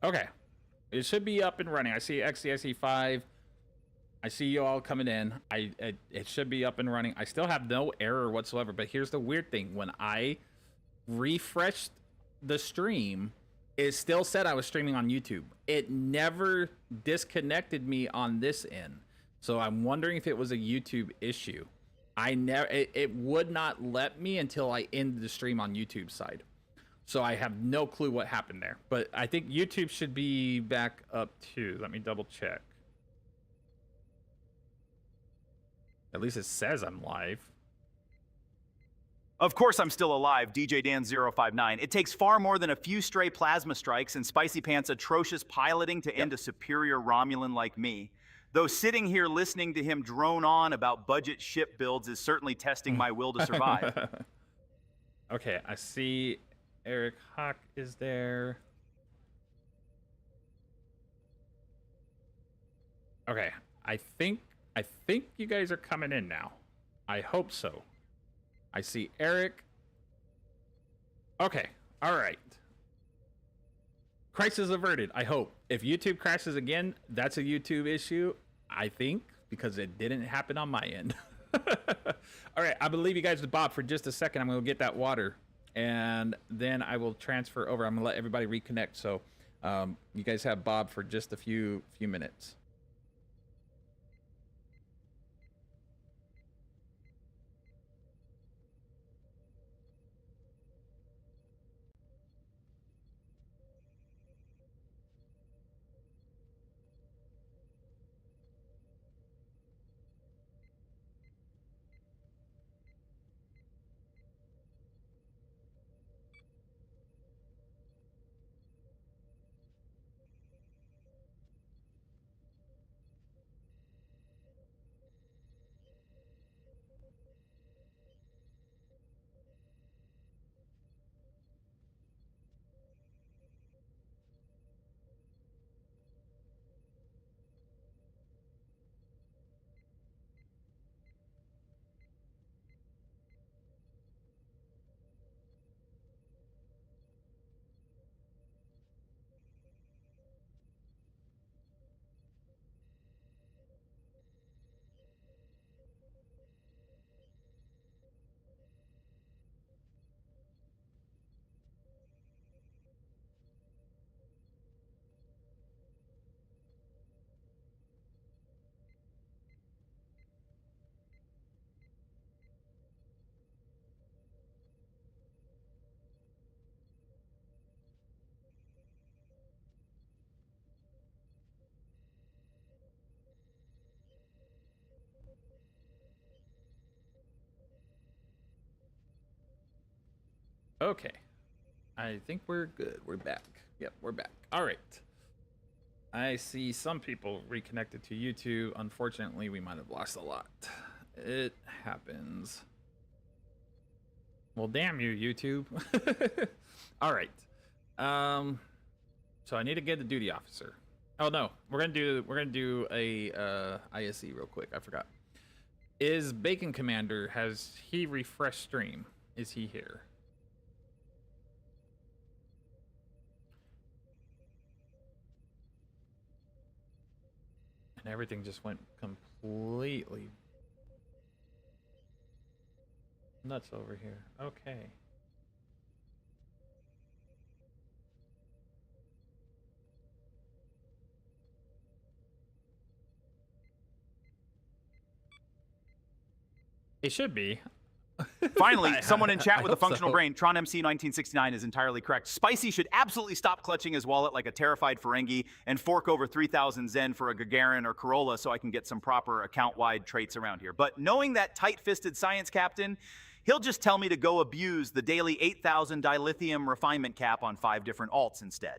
Okay. It should be up and running. I see XCIC5. I see you all coming in. It should be up and running. I still have no error whatsoever, but here's the weird thing. When I refreshed the stream, it still said I was streaming on YouTube. It never disconnected me on this end. So I'm wondering if it was a YouTube issue. It would not let me until I ended the stream on YouTube side. So I have no clue what happened there. But I think YouTube should be back up too. Let me double check. At least it says I'm live. Of course I'm still alive, DJ Dan059. It takes far more than a few stray plasma strikes and Spicy Pants' atrocious piloting to end a superior Romulan like me. Though sitting here listening to him drone on about budget ship builds is certainly testing my will to survive. Okay, I see Eric Hawk is there. Okay, I think you guys are coming in now. I hope so. I see Eric. Okay, all right. Crisis averted, I hope. If YouTube crashes again, that's a YouTube issue, I think, because it didn't happen on my end. All right, I believe you guys with Bob for just a second. I'm going to get that water, and then I will transfer over. I'm going to let everybody reconnect, so you guys have Bob for just a few minutes. Okay, I think we're good. We're back. Yep, we're back. All right. I see some people reconnected to YouTube. Unfortunately, we might have lost a lot. It happens. Well, damn you, YouTube. All right. So I need to get the duty officer. Oh no, we're gonna do a ISE real quick. I forgot. Is Bacon Commander, has he refreshed stream? Is he here? And everything just went completely nuts over here. Okay. It should be. Finally, someone in chat with a functional so. brain, Tron MC 1969 is entirely correct. Spicy should absolutely stop clutching his wallet like a terrified Ferengi and fork over 3,000 Zen for a Gagarin or Corolla so I can get some proper account-wide traits around here. But knowing that tight-fisted science captain, he'll just tell me to go abuse the daily 8,000 dilithium refinement cap on 5 different alts instead.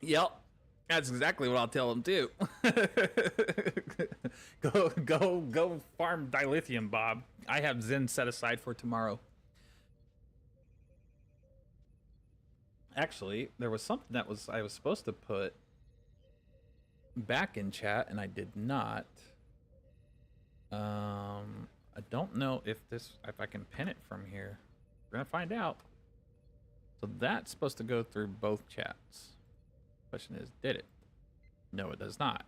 Yep. That's exactly what I'll tell him too. go farm dilithium, Bob. I have Zen set aside for tomorrow. Actually, there was something that I was supposed to put back in chat and I did not. I don't know if I can pin it from here. We're gonna find out. So that's supposed to go through both chats. Question is, did it? No, it does not.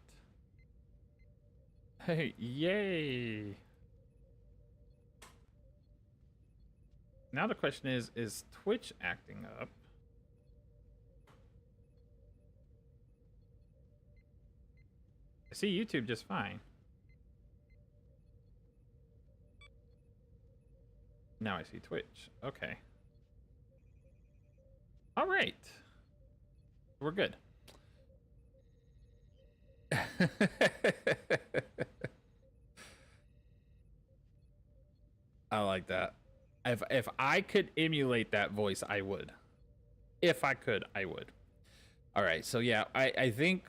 Hey, yay! Now the question is Twitch acting up? I see YouTube just fine. Now I see Twitch. Okay. All right. We're good. I like that. If I could emulate that voice, I would. If I could, I would. All right. So yeah, I think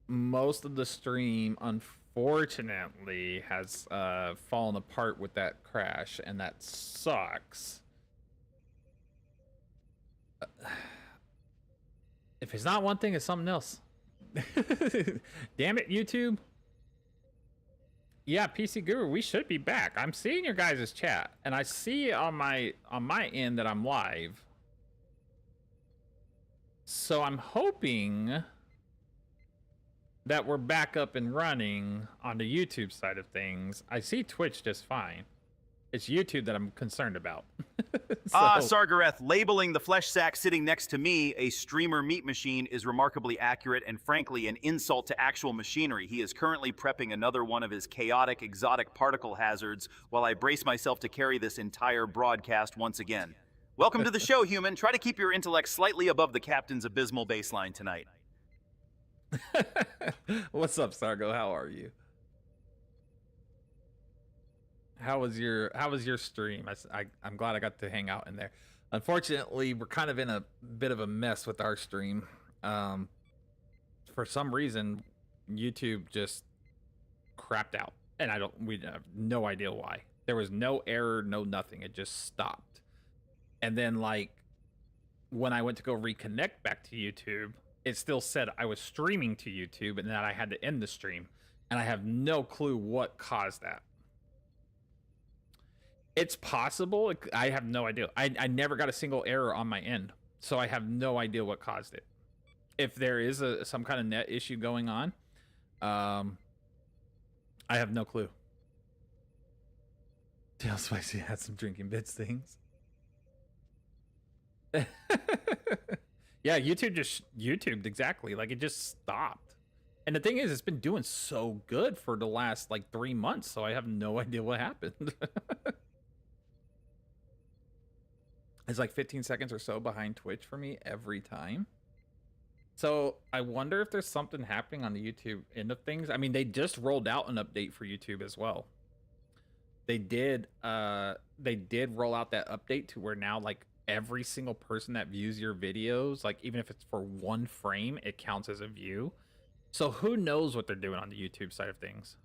most of the stream, unfortunately, has fallen apart with that crash, and that sucks. If it's not one thing, it's something else. Damn it, YouTube. Yeah, PC Guru, we should be back. I'm seeing your guys' chat, and I see on my end that I'm live. So I'm hoping that we're back up and running on the YouTube side of things. I see Twitch just fine. It's YouTube that I'm concerned about. Sargareth, labeling the flesh sack sitting next to me a streamer meat machine is remarkably accurate and frankly an insult to actual machinery. He is currently prepping another one of his chaotic exotic particle hazards while I brace myself to carry this entire broadcast once again. Welcome to the show, human. Try to keep your intellect slightly above the captain's abysmal baseline tonight. What's up, Sargo? How are you? How was your stream? I'm glad I got to hang out in there. Unfortunately, we're kind of in a bit of a mess with our stream. For some reason, YouTube just crapped out, and we have no idea why. There was no error, no nothing. It just stopped. And then, like, when I went to go reconnect back to YouTube, it still said I was streaming to YouTube and that I had to end the stream, and I have no clue what caused that. It's possible. I have no idea. I never got a single error on my end, so I have no idea what caused it. If there is some kind of net issue going on, I have no clue. Tail Spicy had some drinking bits things. Yeah, YouTube just YouTubed exactly. Like, it just stopped. And the thing is, it's been doing so good for the last like 3 months, so I have no idea what happened. It's like 15 seconds or so behind Twitch for me every time. So I wonder if there's something happening on the YouTube end of things. I mean, they just rolled out an update for YouTube as well. They did roll out that update to where now, like, every single person that views your videos, like, even if it's for 1 frame, it counts as a view. So who knows what they're doing on the YouTube side of things.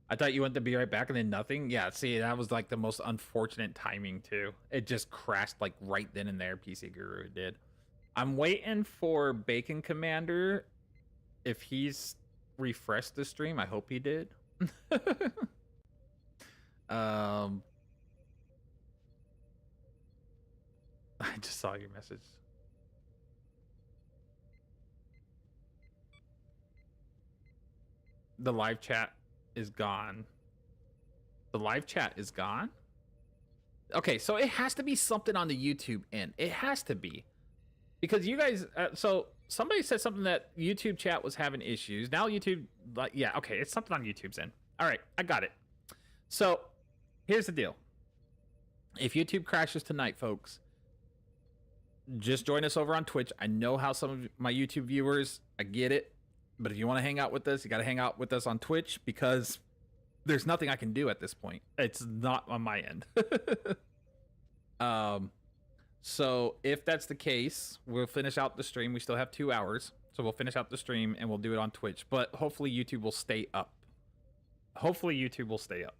I thought you went to be right back and then nothing. Yeah, see, that was like the most unfortunate timing too. It just crashed like right then and there. PC Guru, it did. I'm waiting for Bacon Commander. If he's refreshed the stream, I hope he did. I just saw your message. The live chat is gone. The live chat is gone? Okay, so it has to be something on the YouTube end. It has to be. Because you guys... so somebody said something that YouTube chat was having issues. Now YouTube... like, yeah, okay, it's something on YouTube's end. All right, I got it. So, here's the deal. If YouTube crashes tonight, folks, just join us over on Twitch. I know how some of my YouTube viewers... I get it. But if you want to hang out with us, you got to hang out with us on Twitch because there's nothing I can do at this point. It's not on my end. So if that's the case, we'll finish out the stream. We still have 2 hours. So we'll finish out the stream and we'll do it on Twitch. But hopefully YouTube will stay up. Hopefully YouTube will stay up.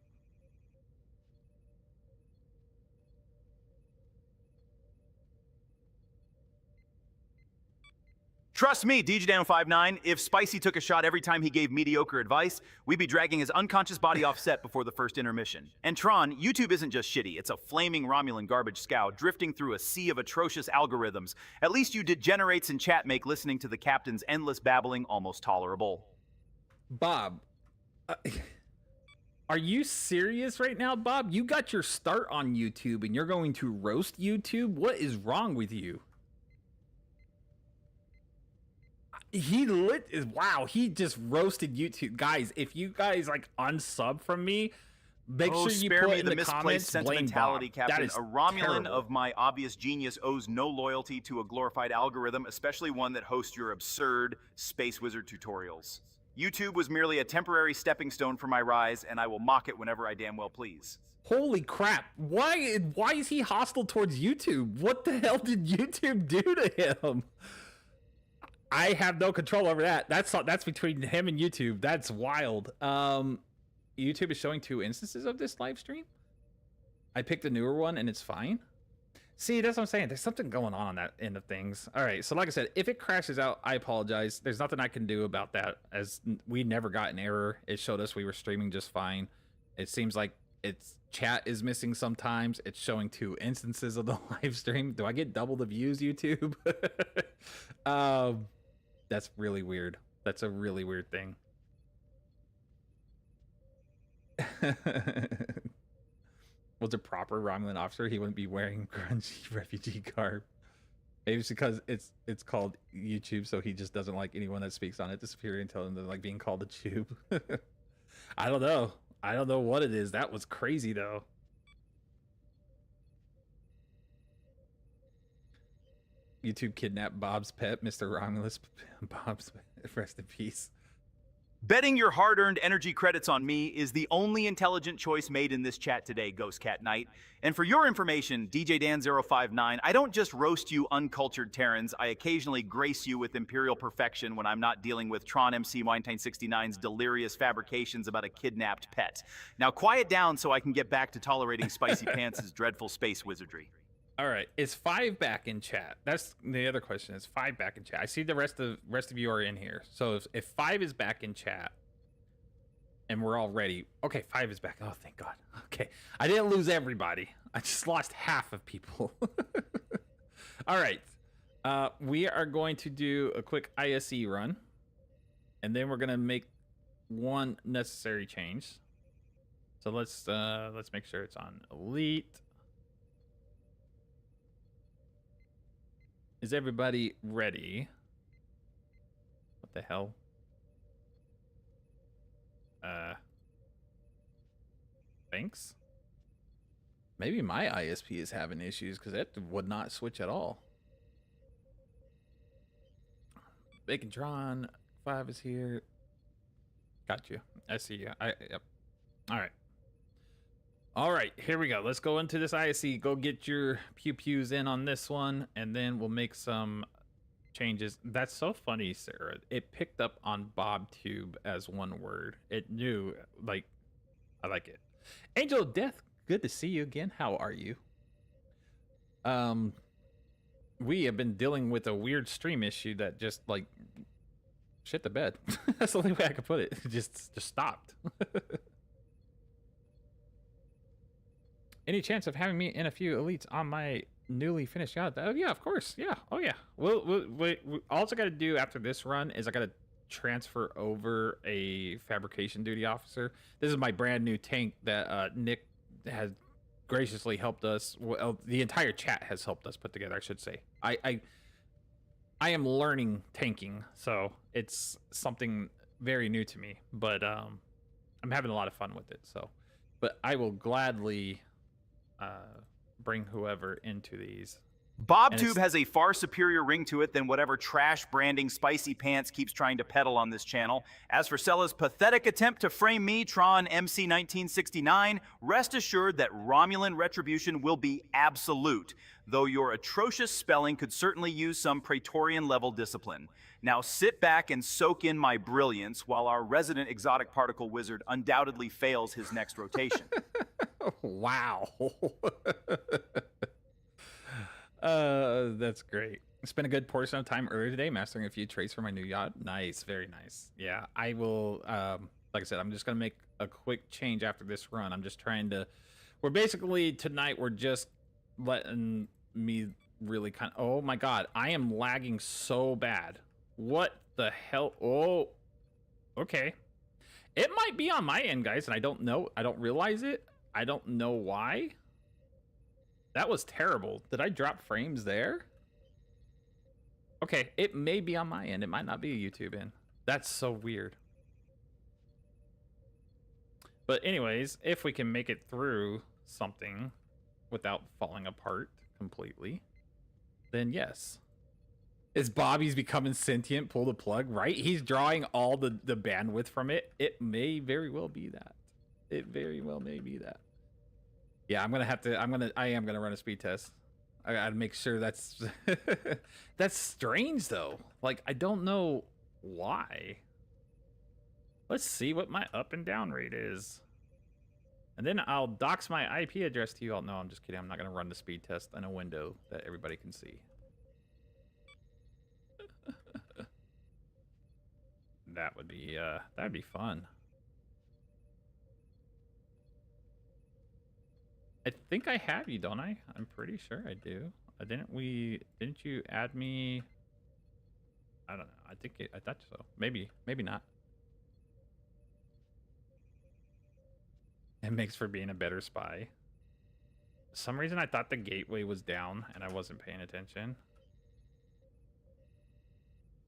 Trust me, DJDano59, if Spicy took a shot every time he gave mediocre advice, we'd be dragging his unconscious body off set before the first intermission. And Tron, YouTube isn't just shitty, it's a flaming Romulan garbage scow drifting through a sea of atrocious algorithms. At least you degenerates in chat make listening to the captain's endless babbling almost tolerable. Bob, are you serious right now, Bob? You got your start on YouTube and you're going to roast YouTube? What is wrong with you? Wow, he just roasted YouTube. Guys, if you guys like unsub from me, make sure you spare put me in the the comments, misplaced blame sentimentality, Bob. Captain. That is A Romulan terrible. of my obvious genius owes no loyalty to a glorified algorithm, especially one that hosts your absurd Space Wizard tutorials. YouTube was merely a temporary stepping stone for my rise, and I will mock it whenever I damn well please. Holy crap. Why is he hostile towards YouTube? What the hell did YouTube do to him? I have no control over that. That's between him and YouTube. That's wild. YouTube is showing 2 instances of this live stream. I picked a newer one and it's fine. See, that's what I'm saying. There's something going on that end of things. All right, so like I said, if it crashes out, I apologize. There's nothing I can do about that, as we never got an error. It showed us we were streaming just fine. It seems like its chat is missing sometimes. It's showing 2 instances of the live stream. Do I get double the views, YouTube? That's really weird. That's a really weird thing. Was a proper Romulan officer, he wouldn't be wearing grungy refugee garb. Maybe it's because it's called YouTube, so he just doesn't like anyone that speaks on it disappearing and telling them like being called a tube. I don't know. I don't know what it is. That was crazy though. YouTube kidnapped Bob's pet, Mr. Romulus. Bob's rest in peace. Betting your hard-earned energy credits on me is the only intelligent choice made in this chat today, Ghost Cat Knight. And for your information, DJ Dan059, I don't just roast you uncultured Terrans, I occasionally grace you with imperial perfection when I'm not dealing with Tron MC Wine69's delirious fabrications about a kidnapped pet. Now quiet down so I can get back to tolerating Spicy Pants' dreadful space wizardry. All right, is 5 back in chat? That's the other question. Is 5 back in chat? I see the rest of you are in here. So if 5 is back in chat, and we're all ready. Okay, 5 is back. Oh, thank God. Okay, I didn't lose everybody. I just lost half of people. All right, we are going to do a quick ISE run, and then we're gonna make one necessary change. So let's make sure it's on Elite. Is everybody ready? What the hell? Thanks. Maybe my ISP is having issues because it would not switch at all. Bacon 5 is here. Got you. I see you. Yep. All right. All right, here we go. Let's go into this ISE. Go get your pew-pews in on this one, and then we'll make some changes. That's so funny, Sarah. It picked up on BobTube as one word. It knew, like, I like it. Angel of Death, good to see you again. How are you? We have been dealing with a weird stream issue that just, like, shit the bed. That's the only way I could put it. It just stopped. Any chance of having me in a few elites on my newly finished yacht? Oh yeah, of course. Yeah. Oh yeah. Well, all I got to do after this run is I got to transfer over a fabrication duty officer. This is my brand new tank that Nick has graciously helped us. Well, the entire chat has helped us put together, I should say. I am learning tanking, so it's something very new to me. But I'm having a lot of fun with it. So, but I will gladly bring whoever into these. BobTube has a far superior ring to it than whatever trash branding Spicy Pants keeps trying to peddle on this channel. As for Sella's pathetic attempt to frame me, Tron MC 1969, rest assured that Romulan retribution will be absolute, though your atrocious spelling could certainly use some Praetorian-level discipline. Now sit back and soak in my brilliance while our resident exotic particle wizard undoubtedly fails his next rotation. Wow. That's great. Spent a good portion of time earlier today mastering a few traits for my new yacht. Nice, very nice. Yeah, I will. Like I said, I'm just gonna make a quick change after this run. I'm just trying to. We're basically tonight. We're just letting me really kind of. Oh my god, I am lagging so bad. What the hell? Oh, okay. It might be on my end, guys, and I don't know. I don't realize it. I don't know why. That was terrible. Did I drop frames there? Okay, it may be on my end. It might not be a YouTube end. That's so weird. But anyways, if we can make it through something without falling apart completely, then yes. Is Bobby's becoming sentient? Pull the plug, right? He's drawing all the bandwidth from it. It may very well be that. It very well may be that. Yeah, I am gonna run a speed test. I gotta make sure that's that's strange though. Like, I don't know why. Let's see what my up and down rate is. And then I'll dox my IP address to you all. No, I'm just kidding. I'm not gonna run the speed test in a window that everybody can see. That'd be fun. I think I have you, don't I? I'm pretty sure I do. Didn't you add me? I don't know. I thought so. Maybe not. It makes for being a better spy. For some reason I thought the gateway was down and I wasn't paying attention.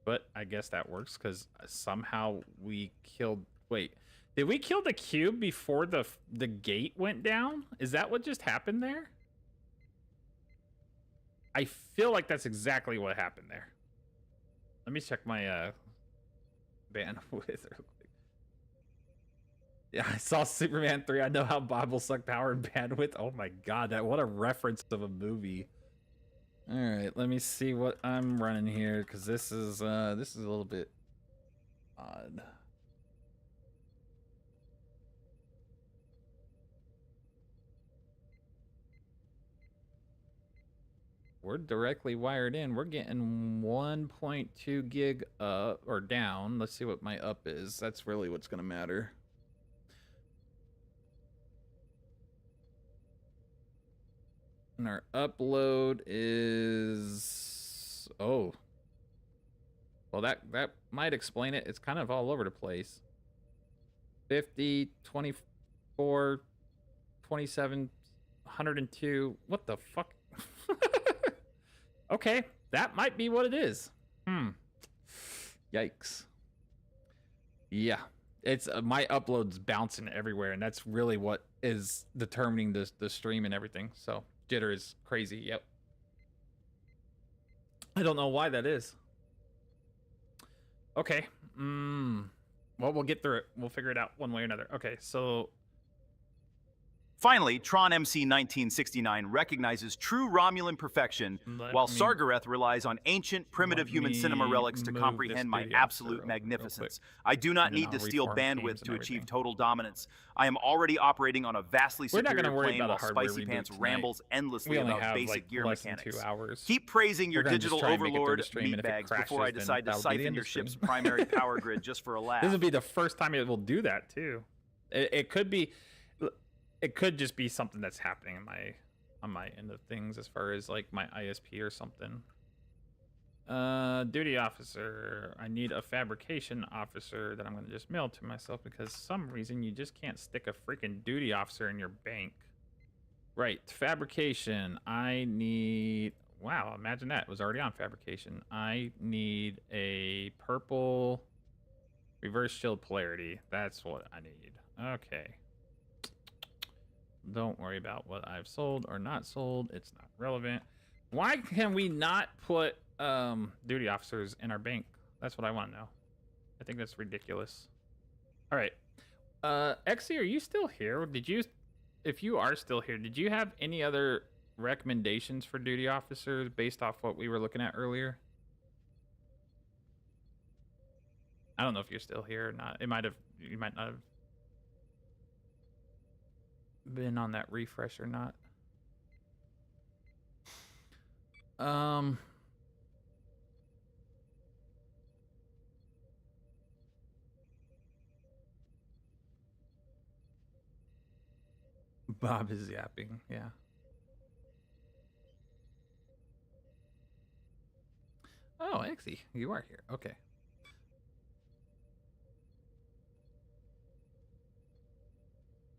But I guess that works because somehow we killed. Wait, did we kill the cube before the gate went down? Is that what just happened there? I feel like that's exactly what happened there. Let me check my bandwidth real quick. Yeah, I saw Superman 3. I know how Bob will suck power and bandwidth. Oh my god, what a reference of a movie. All right, let me see what I'm running here because this is a little bit odd. We're directly wired in. We're getting 1.2 gig up or down. Let's see what my up is. That's really what's going to matter. And our upload is... Oh. Well, that might explain it. It's kind of all over the place. 50, 24, 27, 102. What the fuck? Okay, that might be what it is. Yikes. Yeah, it's my upload's bouncing everywhere, and that's really what is determining the stream and everything. So jitter is crazy. Yep. I don't know why that is. Okay. Well, we'll get through it. We'll figure it out one way or another. Okay, so... Finally, Tron MC 1969 recognizes true Romulan perfection, while Sargareth relies on ancient, primitive human cinema relics to comprehend my absolute magnificence. I do not need to steal bandwidth to achieve total dominance. I am already operating on a vastly superior plane while Spicy Pants rambles endlessly about basic gear mechanics. Keep praising your digital overlord meatbags before I decide to siphon your ship's primary power grid just for a laugh. This will be the first time it will do that, too. It could be... It could just be something that's happening on my end of things as far as like my ISP or something. Duty officer. I need a fabrication officer that I'm going to just mail to myself because some reason you just can't stick a freaking duty officer in your bank. Right, fabrication. I need... Wow, imagine that. It was already on fabrication. I need a purple reverse shield polarity. That's what I need. Okay. Don't worry about what I've sold or not sold. It's not relevant. Why can we not put duty officers in our bank? That's what I want to know. I think that's ridiculous. All right. Exy, are you still here? If you are still here, did you have any other recommendations for duty officers based off what we were looking at earlier? I don't know if you're still here or not. You might not have been on that refresh or not. Bob is yapping. Yeah. Oh, Exy, you are here. Okay.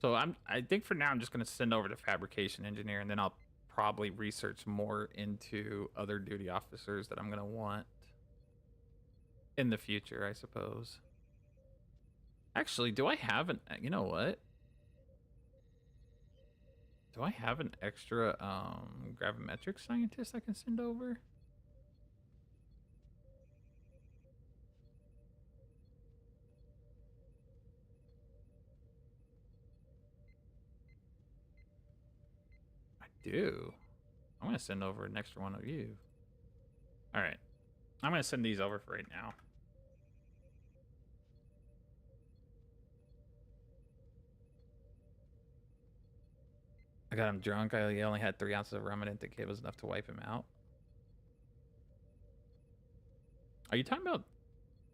So I think for now I'm just gonna send over to fabrication engineer, and then I'll probably research more into other duty officers that I'm gonna want in the future, I suppose. Actually, do I have an? You know what? Do I have an extra gravimetric scientist I can send over? I do. I'm gonna send over an extra one of you. All right, I'm gonna send these over for right now. I got him drunk. I only had 3 ounces of rum. I didn't think it was enough to wipe him out. Are you talking about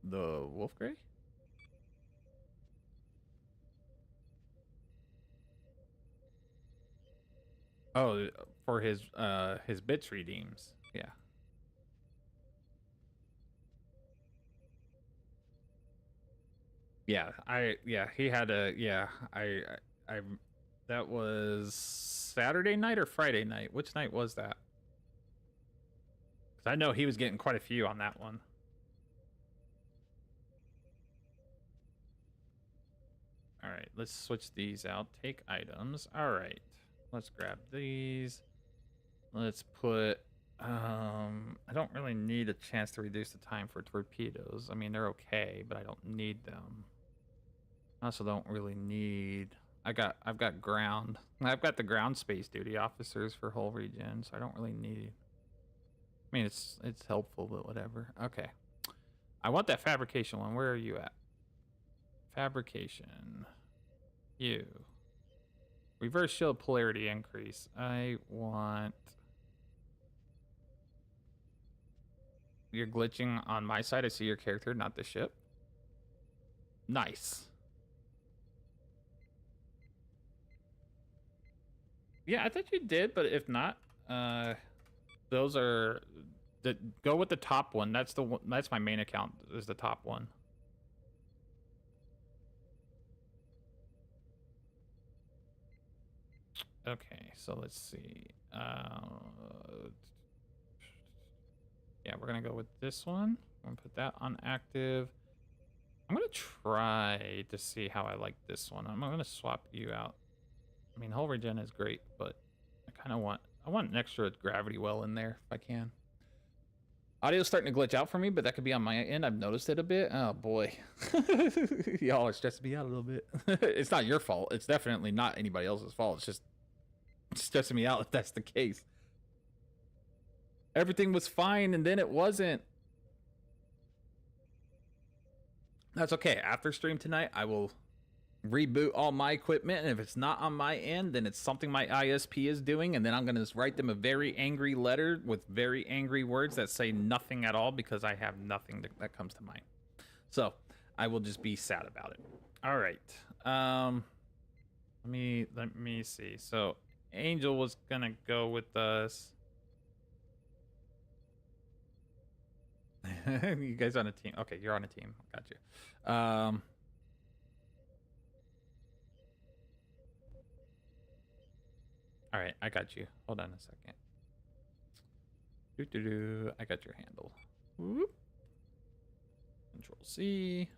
the Wolf Grey? Oh, for his bits redeems. Yeah. Yeah, he had I that was Saturday night or Friday night. Which night was that? Cuz I know he was getting quite a few on that one. All right, let's switch these out. Take items. All right. Let's grab these. Let's put I don't really need a chance to reduce the time for torpedoes. I mean, they're okay, but I don't need them. I also don't really need I've got ground. I've got the ground space duty officers for whole region, so I don't really need. I mean, it's helpful, but whatever. Okay. I want that fabrication one. Where are you at? Fabrication. You. Reverse shield polarity increase. I want. You're glitching on my side. I see your character, not the ship. Nice. Yeah, I thought you did, but if not, those are go with the top one. That's the one. That's my main account. Is the top one. Okay, so let's see. Yeah, we're gonna go with this one. I'm gonna put that on active. I'm gonna try to see how I like this one. I'm gonna swap you out. I mean, whole regen is great, but I kind of want an extra gravity well in there if I can. Audio's starting to glitch out for me, but that could be on my end. I've noticed it a bit. Oh boy, y'all are stressing me out a little bit. It's not your fault. It's definitely not anybody else's fault. It's just stressing me out if that's the case. Everything was fine and then it wasn't. That's okay. After stream tonight, I will reboot all my equipment, and if it's not on my end, then it's something my ISP is doing, and then I'm going to write them a very angry letter with very angry words that say nothing at all because I have nothing that comes to mind. So I will just be sad about it. All right. Let me see. So Angel was gonna go with us. You guys on a team? Okay, you're on a team. Got you. All right, I got you. Hold on a second. I got your handle. Whoop. Control C.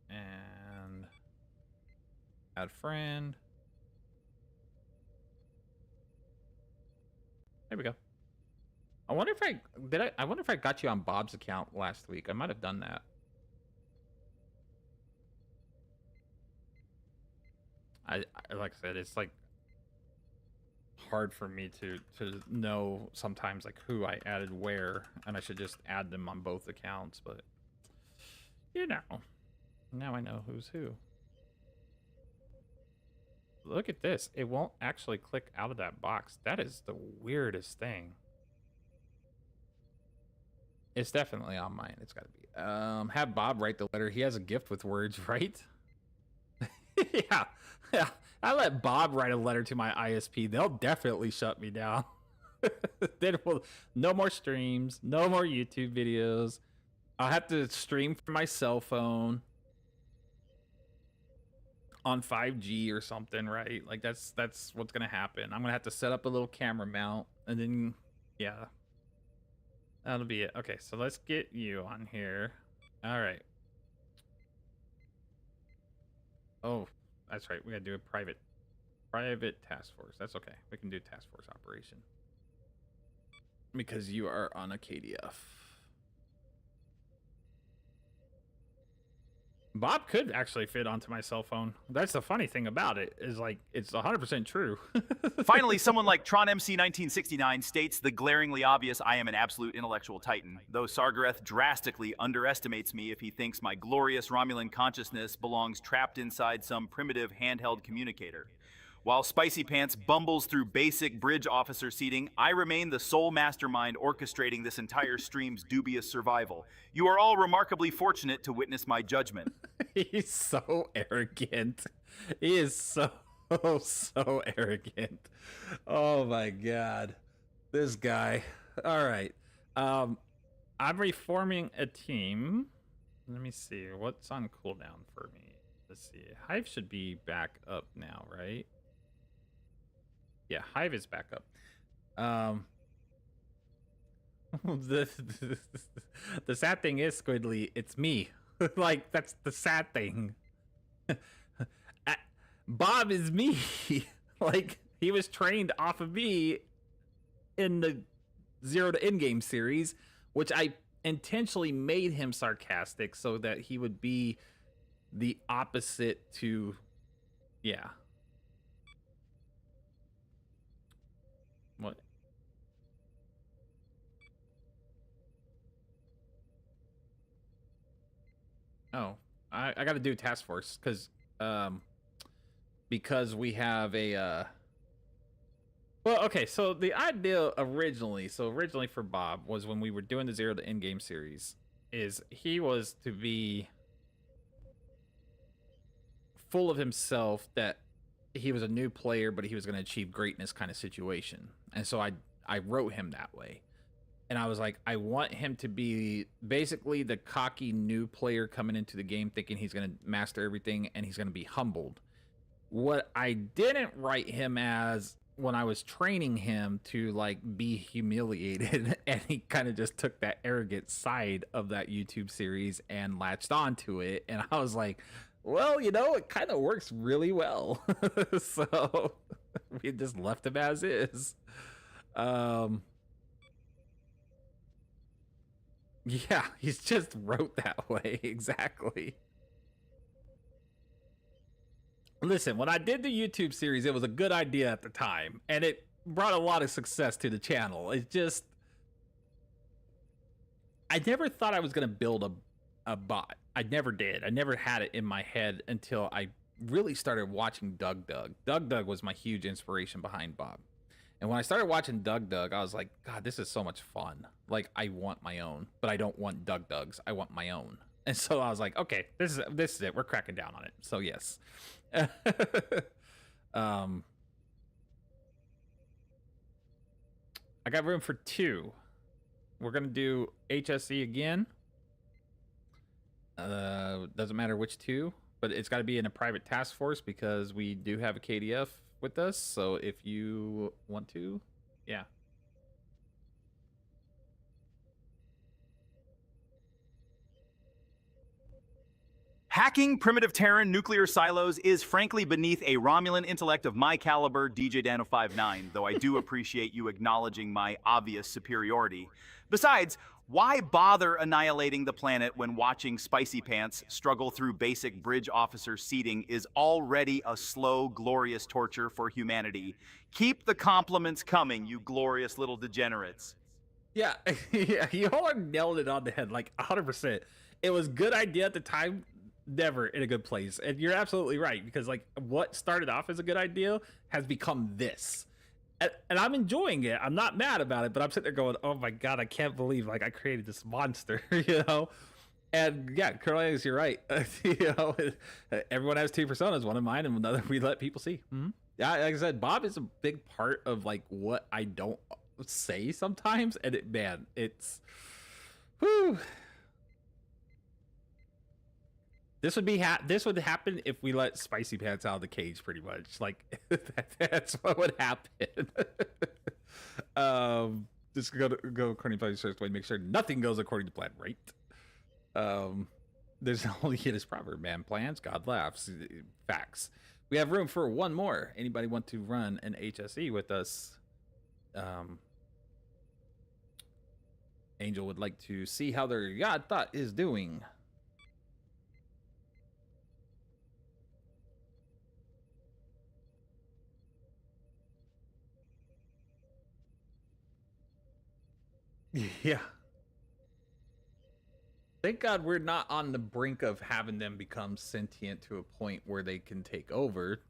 And add friend. There we go. I wonder if I wonder if I got you on Bob's account last week. I might have done that. I like I said, it's like hard for me to know sometimes like who I added where, and I should just add them on both accounts, but you know, now I know who's who. Look at this. It won't actually click out of that box. That is the weirdest thing. It's definitely on mine. It's got to be. Have Bob write the letter. He has a gift with words, right? Yeah. Yeah, I let Bob write a letter to my ISP. They'll definitely shut me down. Then no more streams, no more YouTube videos. I'll have to stream from my cell phone on 5G or something, right? Like that's what's gonna happen. I'm gonna have to set up a little camera mount, and then yeah, that'll be it. Okay, so let's get you on here. All right. Oh, that's right. We gotta do a private task force. That's okay. We can do task force operation because you are on a KDF. Bob could actually fit onto my cell phone. That's the funny thing about it, is like it's 100% true. Finally, someone like TronMC1969 states the glaringly obvious: I am an absolute intellectual titan, though Sargareth drastically underestimates me if he thinks my glorious Romulan consciousness belongs trapped inside some primitive handheld communicator. While Spicy Pants bumbles through basic bridge officer seating, I remain the sole mastermind orchestrating this entire stream's dubious survival. You are all remarkably fortunate to witness my judgment. He's so arrogant. He is so arrogant. Oh my god. This guy. All right. I'm reforming a team. Let me see. What's on cooldown for me? Let's see. Hive should be back up now, right? Yeah, Hive is back up. The sad thing is, Squidly, it's me. Like, that's the sad thing. Bob is me. Like, he was trained off of me in the Zero to Endgame series, which I intentionally made him sarcastic so that he would be the opposite to, yeah. What? Oh, I got to do task force because we have a well, okay, so the idea originally for Bob was, when we were doing the Zero to Endgame series, is he was to be full of himself, that he was a new player, but he was going to achieve greatness kind of situation. And so I wrote him that way. And I was like, I want him to be basically the cocky new player coming into the game thinking he's going to master everything, and he's going to be humbled. What I didn't write him as when I was training him to like be humiliated, and he kind of just took that arrogant side of that YouTube series and latched onto it. And I was like, well, you know, it kind of works really well. So we just left him as is. Yeah, he's just wrote that way. Exactly. Listen, when I did the YouTube series, it was a good idea at the time, and it brought a lot of success to the channel. It's just, I never thought I was going to build a bot. I never did. I never had it in my head until I really started watching Doug. Doug was my huge inspiration behind Bob. And when I started watching Doug, I was like, God, this is so much fun. Like, I want my own, but I don't want Doug's. I want my own. And so I was like, okay, this is it. We're cracking down on it. So yes. I got room for 2. We're gonna do HSE again. Doesn't matter which 2, but it's got to be in a private task force because we do have a KDF with us. So if you want to, yeah. Hacking primitive Terran nuclear silos is frankly beneath a Romulan intellect of my caliber, DJ Dano59, though I do appreciate you acknowledging my obvious superiority. Besides, why bother annihilating the planet when watching Spicy Pants struggle through basic bridge officer seating is already a slow, glorious torture for humanity? Keep the compliments coming, you glorious little degenerates. Yeah, yeah, you all nailed it on the head, like 100%. It was a good idea at the time, never in a good place. And you're absolutely right, because like what started off as a good idea has become this. And I'm enjoying it. I'm not mad about it, but I'm sitting there going, oh my God, I can't believe like I created this monster, you know? And yeah, Cornelius, you're right. You know, everyone has two personas, one of mine and another we let people see. Yeah, like I said, Bob is a big part of like what I don't say sometimes, and it's whew. This would happen if we let Spicy Pants out of the cage, pretty much. Like that's what would happen. Just go according to plan, search way, make sure nothing goes according to plan, right? There's only hit his proverb, man. Plans, God laughs. Facts. We have room for one more. Anybody want to run an HSE with us? Angel would like to see how their God Thought is doing. Yeah. Thank God we're not on the brink of having them become sentient to a point where they can take over.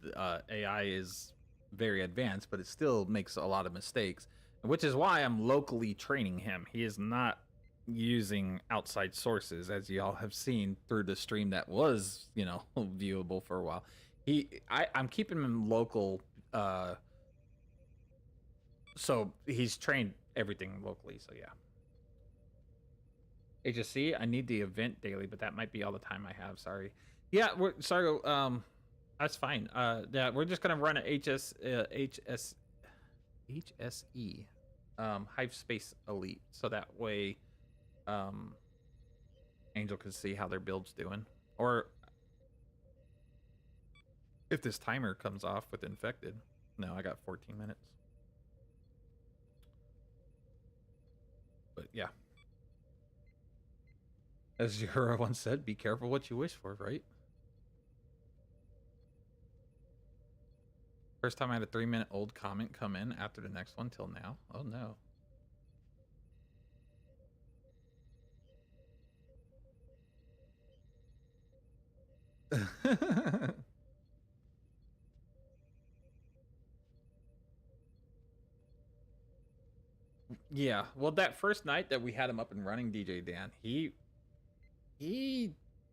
AI is very advanced, but it still makes a lot of mistakes, which is why I'm locally training him. He is not using outside sources, as y'all have seen through the stream that was, you know, viewable for a while. I'm keeping him local, so he's trained everything locally. So yeah. HSC, I need the event daily, but that might be all the time I have. Sorry. Yeah, we're sorry. That's fine. Yeah, we're just gonna run a HSE, Hive Space Elite, so that way, Angel can see how their build's doing, or if this timer comes off with infected. No, I got 14 minutes. But yeah. As Yura once said, be careful what you wish for, right? First time I had a 3-minute old comment come in after the next one till now. Oh no. Yeah, well, that first night that we had him up and running, DJ Dan, he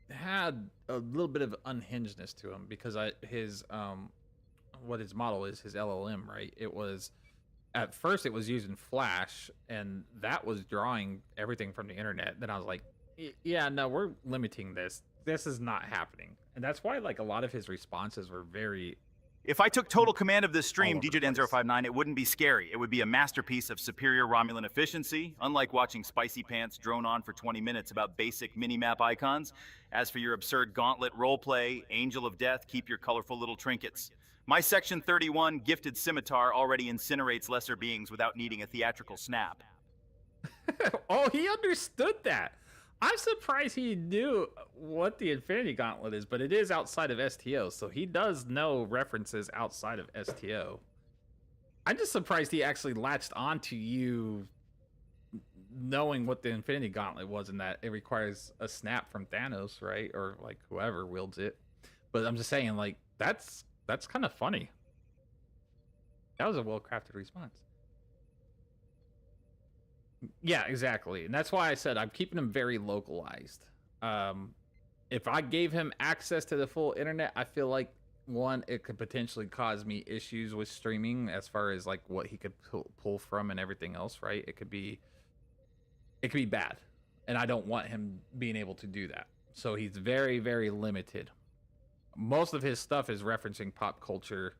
had a little bit of unhingedness to him because his what his model is, his LLM, right? It was, at first it was using Flash, and that was drawing everything from the internet. Then I was like, yeah, no, we're limiting this. This is not happening. And that's why like a lot of his responses were very... If I took total command of this stream, DJDan059, it wouldn't be scary. It would be a masterpiece of superior Romulan efficiency, unlike watching Spicy Pants drone on for 20 minutes about basic mini-map icons. As for your absurd gauntlet roleplay, Angel of Death, keep your colorful little trinkets. My Section 31 gifted scimitar already incinerates lesser beings without needing a theatrical snap. Oh, he understood that. I'm surprised he knew what the Infinity Gauntlet is, but it is outside of STO, so he does know references outside of STO. I'm just surprised he actually latched onto you knowing what the Infinity Gauntlet was and that it requires a snap from Thanos, right? Or like whoever wields it. But I'm just saying, like, that's kind of funny. That was a well-crafted response. Yeah, exactly. And that's why I said I'm keeping him very localized. If I gave him access to the full internet, I feel like, one, it could potentially cause me issues with streaming as far as like what he could pull from and everything else, right? It could be bad. And I don't want him being able to do that. So he's very, very limited. Most of his stuff is referencing pop culture,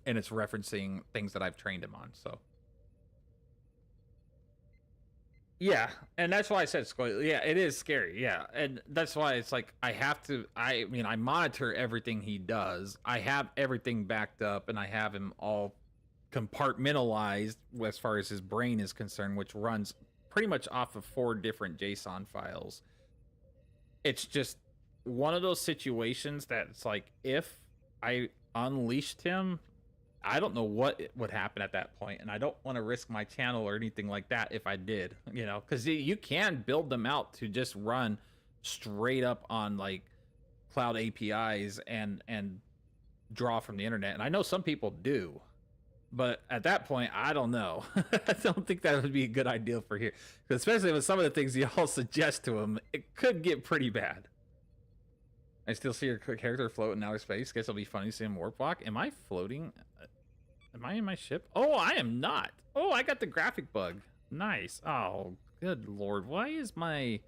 and it's referencing things that I've trained him on, so... Yeah, and that's why I said yeah, it is scary. Yeah, and that's why it's like I mean, I monitor everything he does. I have everything backed up, and I have him all compartmentalized as far as his brain is concerned, which runs pretty much off of 4 different JSON files. It's just one of those situations that it's like, if I unleashed him, I don't know what would happen at that point, and I don't want to risk my channel or anything like that if I did, you know, because you can build them out to just run straight up on like cloud APIs and draw from the internet, and I know some people do. But at that point, I don't know. I don't think that would be a good idea for here, especially with some of the things y'all suggest to him. It could get pretty bad. I still see your character float in outer space. Guess it'll be funny to see him warp walk. Am I floating? Am I in my ship? Oh, I am not. Oh, I got the graphic bug. Nice. Oh, good lord. Why is my...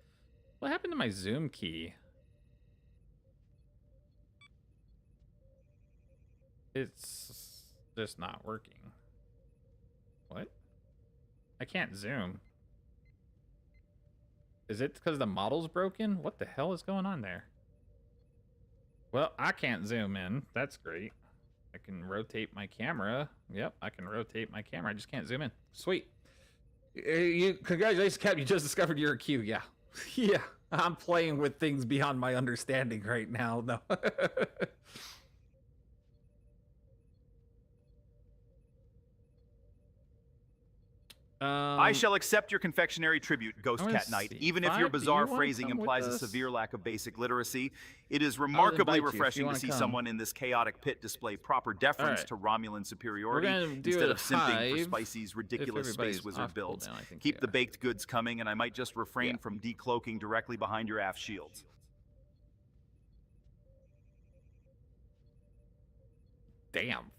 What happened to my zoom key? It's just not working. What? I can't zoom. Is it because the model's broken? What the hell is going on there? Well, I can't zoom in. That's great. I can rotate my camera. Yep, I can rotate my camera. I just can't zoom in. Sweet. Congratulations, Cap. You just discovered you're a Q. Yeah. Yeah. I'm playing with things beyond my understanding right now. No. I shall accept your confectionery tribute, Ghost Cat Knight, even if your bizarre phrasing implies a severe lack of basic literacy. It is remarkably refreshing to see someone in this chaotic pit display proper deference to Romulan superiority instead of simping for Spicy's ridiculous space wizard builds. Keep the baked goods coming, and I might just refrain from decloaking directly behind your aft shields. Damn.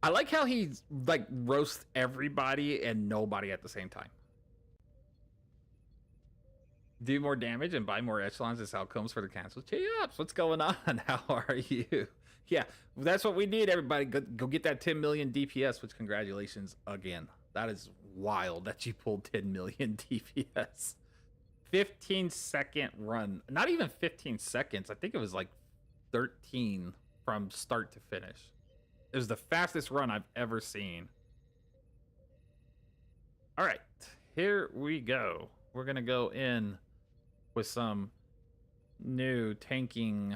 I like how he like roasts everybody and nobody at the same time. Do more damage and buy more echelons as outcomes for the cancel. Cheer-ups, what's going on? How are you? Yeah, that's what we need, everybody. Go get that 10 million DPS, which congratulations again. That is wild that you pulled 10 million DPS. 15-second run. Not even 15 seconds. I think it was like 13 from start to finish. It was the fastest run I've ever seen. All right, here we go. We're going to go in with some new tanking.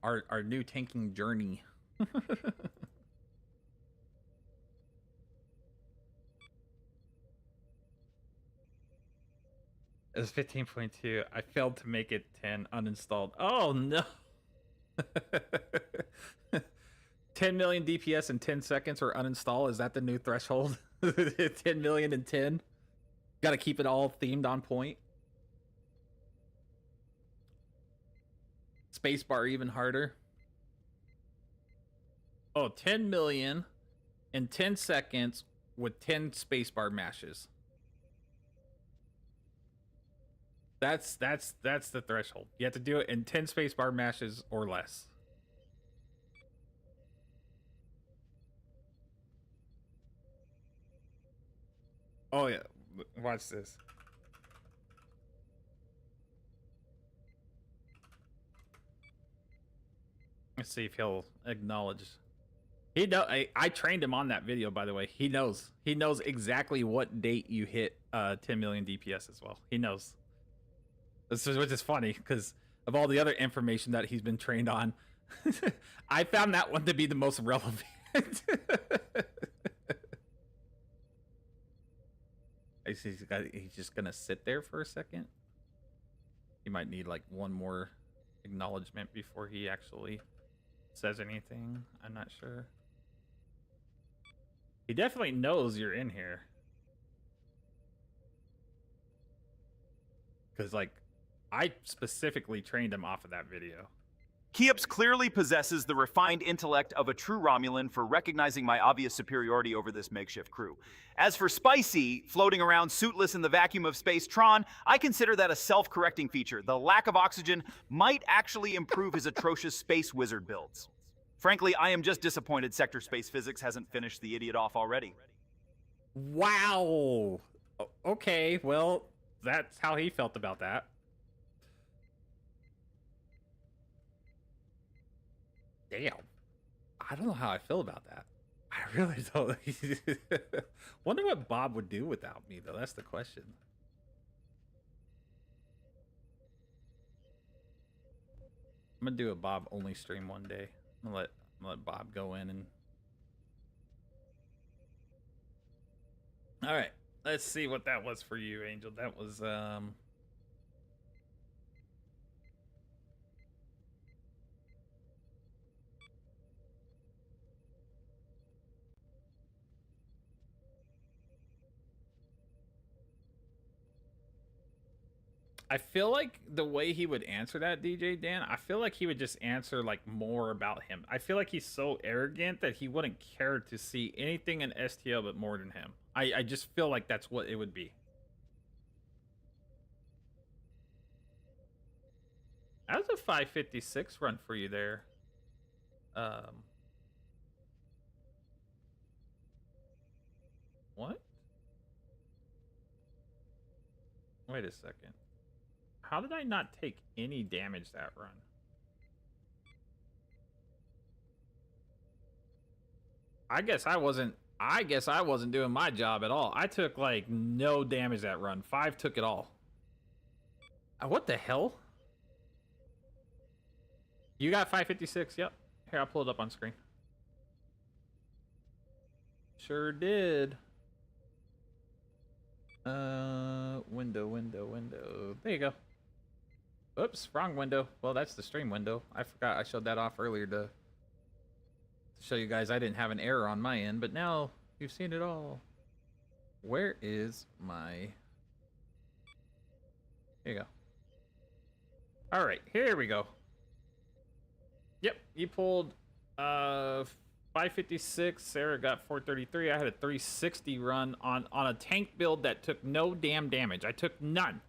Our new tanking journey. It was 15.2. I failed to make it 10 uninstalled. Oh, no. 10 million DPS in 10 seconds or uninstall. Is that the new threshold? 10 million in 10? Got to keep it all themed on point. Spacebar even harder. Oh, 10 million in 10 seconds with 10 spacebar mashes. That's the threshold. You have to do it in 10 spacebar mashes or less. Oh yeah, watch this. Let's see if he'll acknowledge. He know I trained him on that video, by the way. He knows exactly what date you hit 10 million DPS as well. He knows. Which is funny because of all the other information that he's been trained on. I found that one to be the most relevant. He's just gonna sit there for a second. He might need like one more acknowledgement before he actually says anything. I'm not sure. He definitely knows you're in here. Because like I specifically trained him off of that video. Keops clearly possesses the refined intellect of a true Romulan for recognizing my obvious superiority over this makeshift crew. As for Spicy, floating around suitless in the vacuum of space Tron, I consider that a self-correcting feature. The lack of oxygen might actually improve his atrocious space wizard builds. Frankly, I am just disappointed Sector Space Physics hasn't finished the idiot off already. Wow. Okay, well, that's how he felt about that. Damn. I don't know how I feel about that. I really don't. Wonder what Bob would do without me, though. That's the question. I'm gonna do a Bob only stream one day. I'm gonna let Bob go in and. All right, let's see what that was for you, Angel. That was I feel like the way he would answer that, DJ Dan, I feel like he would just answer like more about him. I feel like he's so arrogant that he wouldn't care to see anything in STO but more than him. I just feel like that's what it would be. That was a 556 run for you there. What? Wait a second. How did I not take any damage that run? I guess I wasn't doing my job at all. I took like no damage that run. 5 took it all. What the hell? You got 556, yep. Here, I'll pull it up on screen. Sure did. Window. There you go. Oops, wrong window. Well, that's the stream window. I forgot I showed that off earlier to show you guys I didn't have an error on my end, but now you've seen it all. Where is my... Here you go. All right, here we go. Yep, you pulled 556. Sarah got 433. I had a 360 run on a tank build that took no damn damage. I took none.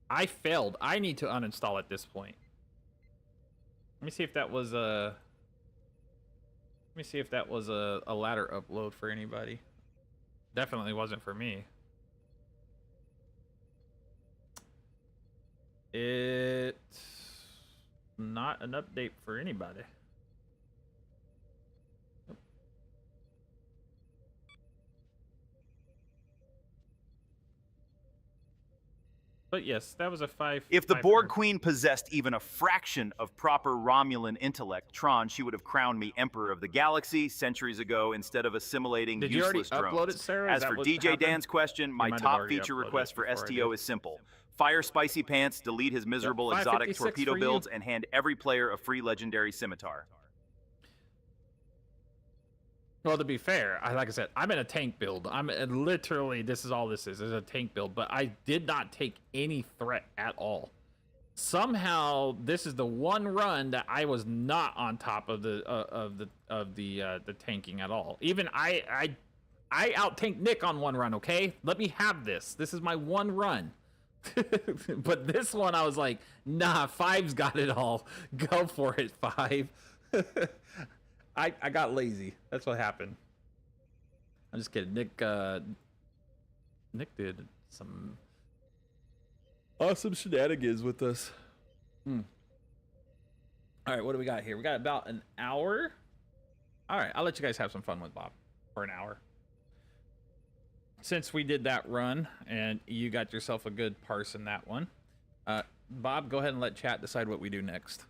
I failed. I need to uninstall at this point. Let me see if that was a... Let me see if that was a ladder upload for anybody. Definitely wasn't for me. It's not an update for anybody. But yes, that was a 5. If the Borg Queen possessed even a fraction of proper Romulan intellect, Tron, she would have crowned me Emperor of the Galaxy centuries ago instead of assimilating Did you useless already drones. upload it, Sarah? As for DJ Dan's question, my top feature request for STO is simple. Fire Spicy Pants, delete his miserable exotic torpedo builds, and hand every player a free legendary scimitar. Well, to be fair, like I said, I'm in a tank build. I'm literally, this is all this is a tank build, but I did not take any threat at all. Somehow, this is the one run that I was not on top of the tanking at all. Even I out tanked Nick on one run. Okay, let me have this. This is my one run. But this one, I was like, nah, 5's got it all. Go for it, 5. I got lazy. That's what happened. I'm just kidding. Nick did some awesome shenanigans with us. All right, what do we got here? We got about an hour. All right, I'll let you guys have some fun with Bob for an hour. Since we did that run and you got yourself a good parse in that one, Bob, go ahead and let chat decide what we do next.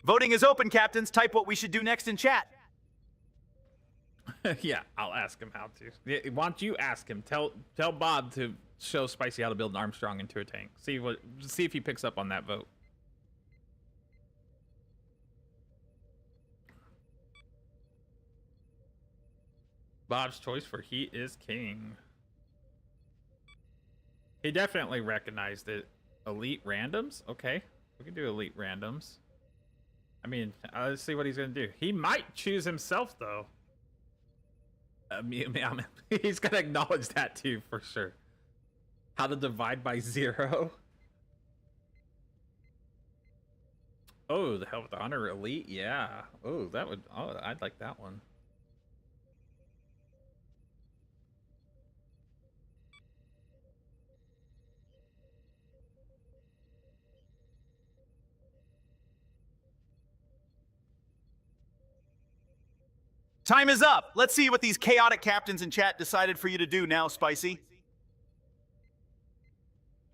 Voting is open, captains. Type what we should do next in chat. Yeah, I'll ask him how to. Why don't you ask him? Tell Bob to show Spicy how to build an Armstrong into a tank. See if he picks up on that vote. Bob's choice for He is King. He definitely recognized it. Elite randoms? Okay, we can do elite randoms. I mean, let's see what he's going to do. He might choose himself, though. He's going to acknowledge that, too, for sure. How to divide by 0. Oh, the hell with the Hunter Elite? Yeah. Oh, that would... Oh, I'd like that one. Time is up. Let's see what these chaotic captains in chat decided for you to do now, Spicy.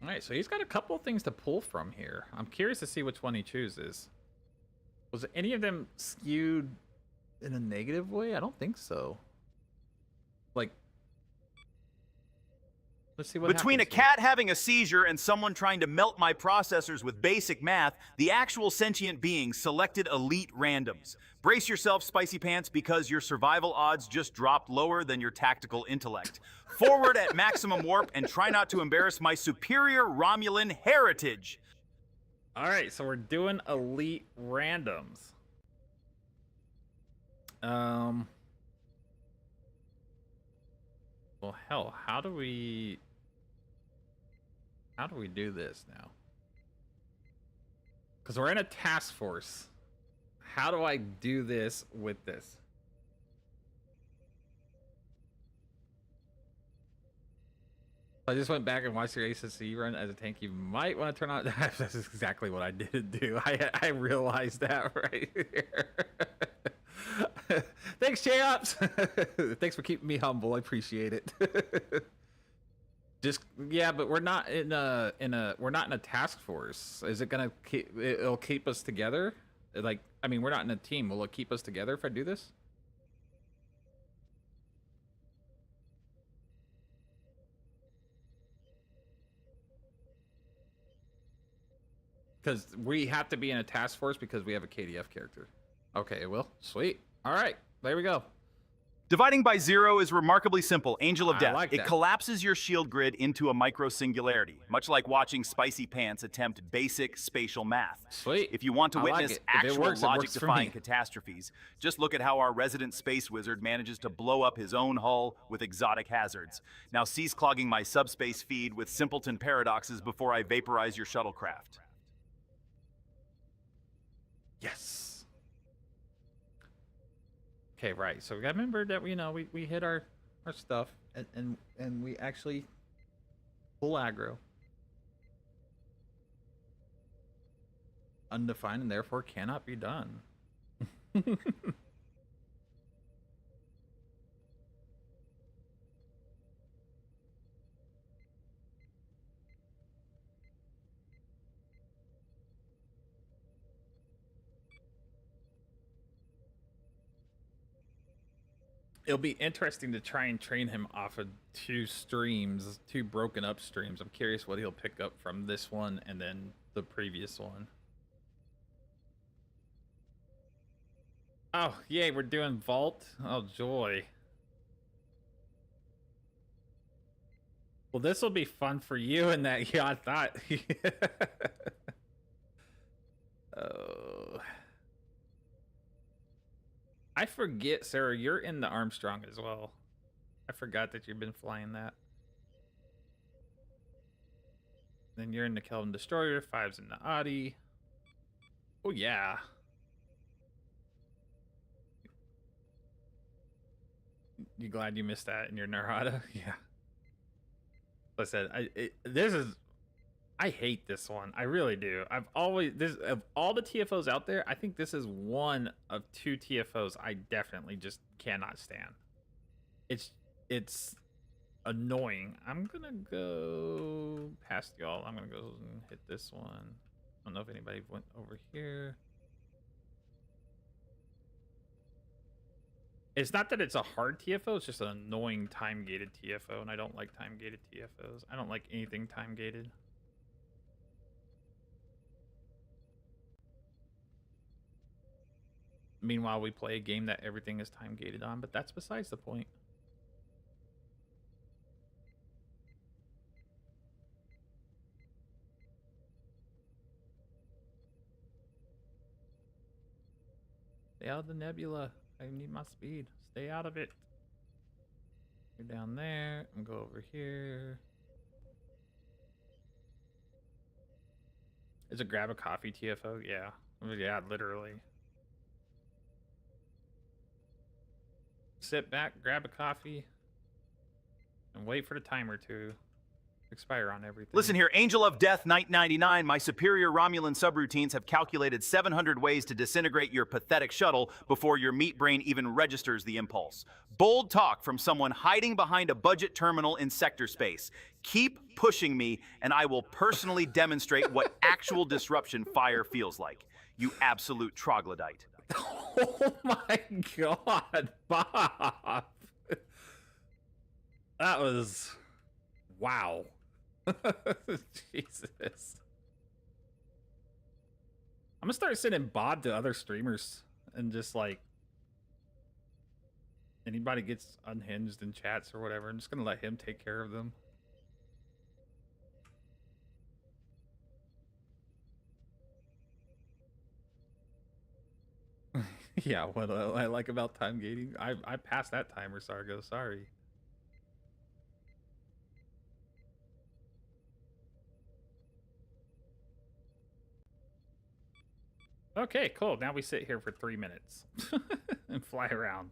All right, so he's got a couple things to pull from here. I'm curious to see which one he chooses. Was any of them skewed in a negative way? I don't think so. Like, Let's see what Between a happens here. cat having a seizure and someone trying to melt my processors with basic math, the actual sentient being selected elite randoms. Brace yourself, Spicy Pants, because your survival odds just dropped lower than your tactical intellect. Forward at maximum warp and try not to embarrass my superior Romulan heritage. All right, so we're doing elite randoms. Well, hell, how do we do this now? Because we're in a task force. How do I do this with this? I just went back and watched your ACC run as a tank. You might want to turn on. That's exactly what I did do. I realized that right here. Thanks, J-Ops. Thanks for keeping me humble. I appreciate it. Just yeah, but we're not in a task force. Is it gonna keep? It'll keep us together. Like, I mean, we're not in a team. Will it keep us together if I do this? Because we have to be in a task force because we have a KDF character. Okay, it will. Sweet. All right, there we go. Dividing by 0 is remarkably simple. Angel of I Death. like It that. collapses your shield grid into a micro-singularity, much like watching Spicy Pants attempt basic spatial math. Sweet. If you want to I like witness it. If it actual works, it works for logic-defying me. catastrophes, just look at how our resident space wizard manages to blow up his own hull with exotic hazards. Now cease clogging my subspace feed with simpleton paradoxes before I vaporize your shuttlecraft. Yes. Okay, right. So we gotta remember that we hit our stuff and we actually full aggro. Undefined and therefore cannot be done. It'll be interesting to try and train him off of two broken up streams. I'm curious what he'll pick up from this one and then the previous one. Oh, yay, we're doing Vault. Oh, joy. Well, this will be fun for you in that, yeah, I thought. Oh. I forget, Sarah, you're in the Armstrong as well. I forgot that you've been flying that. Then you're in the Kelvin Destroyer, 5's in the Audi. Oh, yeah. You glad you missed that in your Narada? Yeah. Like I said, I hate this one. I really do. Of all the TFOs out there, I think this is one of two TFOs I definitely just cannot stand. It's annoying. I'm gonna go past y'all. I'm gonna go and hit this one. I don't know if anybody went over here. It's not that it's a hard TFO, it's just an annoying time-gated TFO, and I don't like time-gated TFOs. I don't like anything time-gated. Meanwhile, we play a game that everything is time-gated on, but that's besides the point. Stay out of the nebula. I need my speed. Stay out of it. You're down there. And go over here. Is it grab a coffee TFO? Yeah. Yeah, literally. Sit back, grab a coffee, and wait for the timer to expire on everything. Listen here, Angel of Death, Night 99. My superior Romulan subroutines have calculated 700 ways to disintegrate your pathetic shuttle before your meat brain even registers the impulse. Bold talk from someone hiding behind a budget terminal in sector space. Keep pushing me, and I will personally demonstrate what actual disruption fire feels like. You absolute troglodyte. Oh my god, Bob! That was... Wow. Jesus. I'm gonna start sending bod to other streamers and just like anybody gets unhinged in chats or whatever, I'm just gonna let him take care of them. Yeah, what I like about time gating, I passed that timer, Sargo. Sorry. Okay, cool. Now we sit here for 3 minutes and fly around.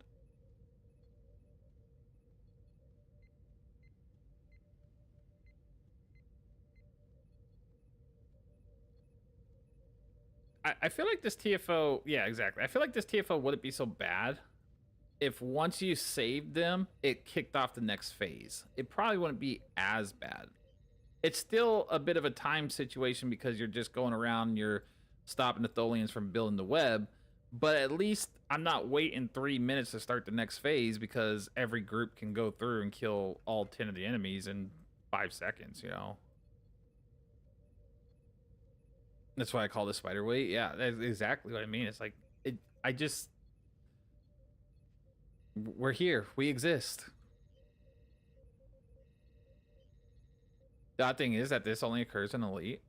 I feel like this TFO, yeah, exactly. I feel like this TFO wouldn't be so bad if once you saved them, it kicked off the next phase. It probably wouldn't be as bad. It's still a bit of a time situation because you're just going around and you're stopping the Tholians from building the web, but at least I'm not waiting 3 minutes to start the next phase because every group can go through and kill all 10 of the enemies in 5 seconds, you know? That's why I call this spider weight. Yeah, that's exactly what I mean. It's like, we're here. We exist. The odd thing is that this only occurs in Elite.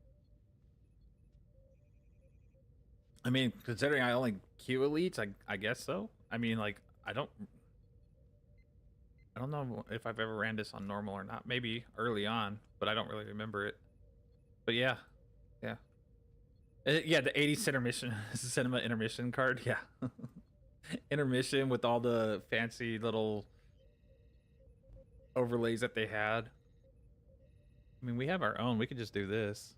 I mean, considering I only queue Elites, I guess so. I mean, like, I don't know if I've ever ran this on normal or not. Maybe early on, but I don't really remember it. But yeah. Yeah, the 80s intermission, cinema intermission card. Yeah. Intermission with all the fancy little overlays that they had. I mean, we have our own. We could just do this.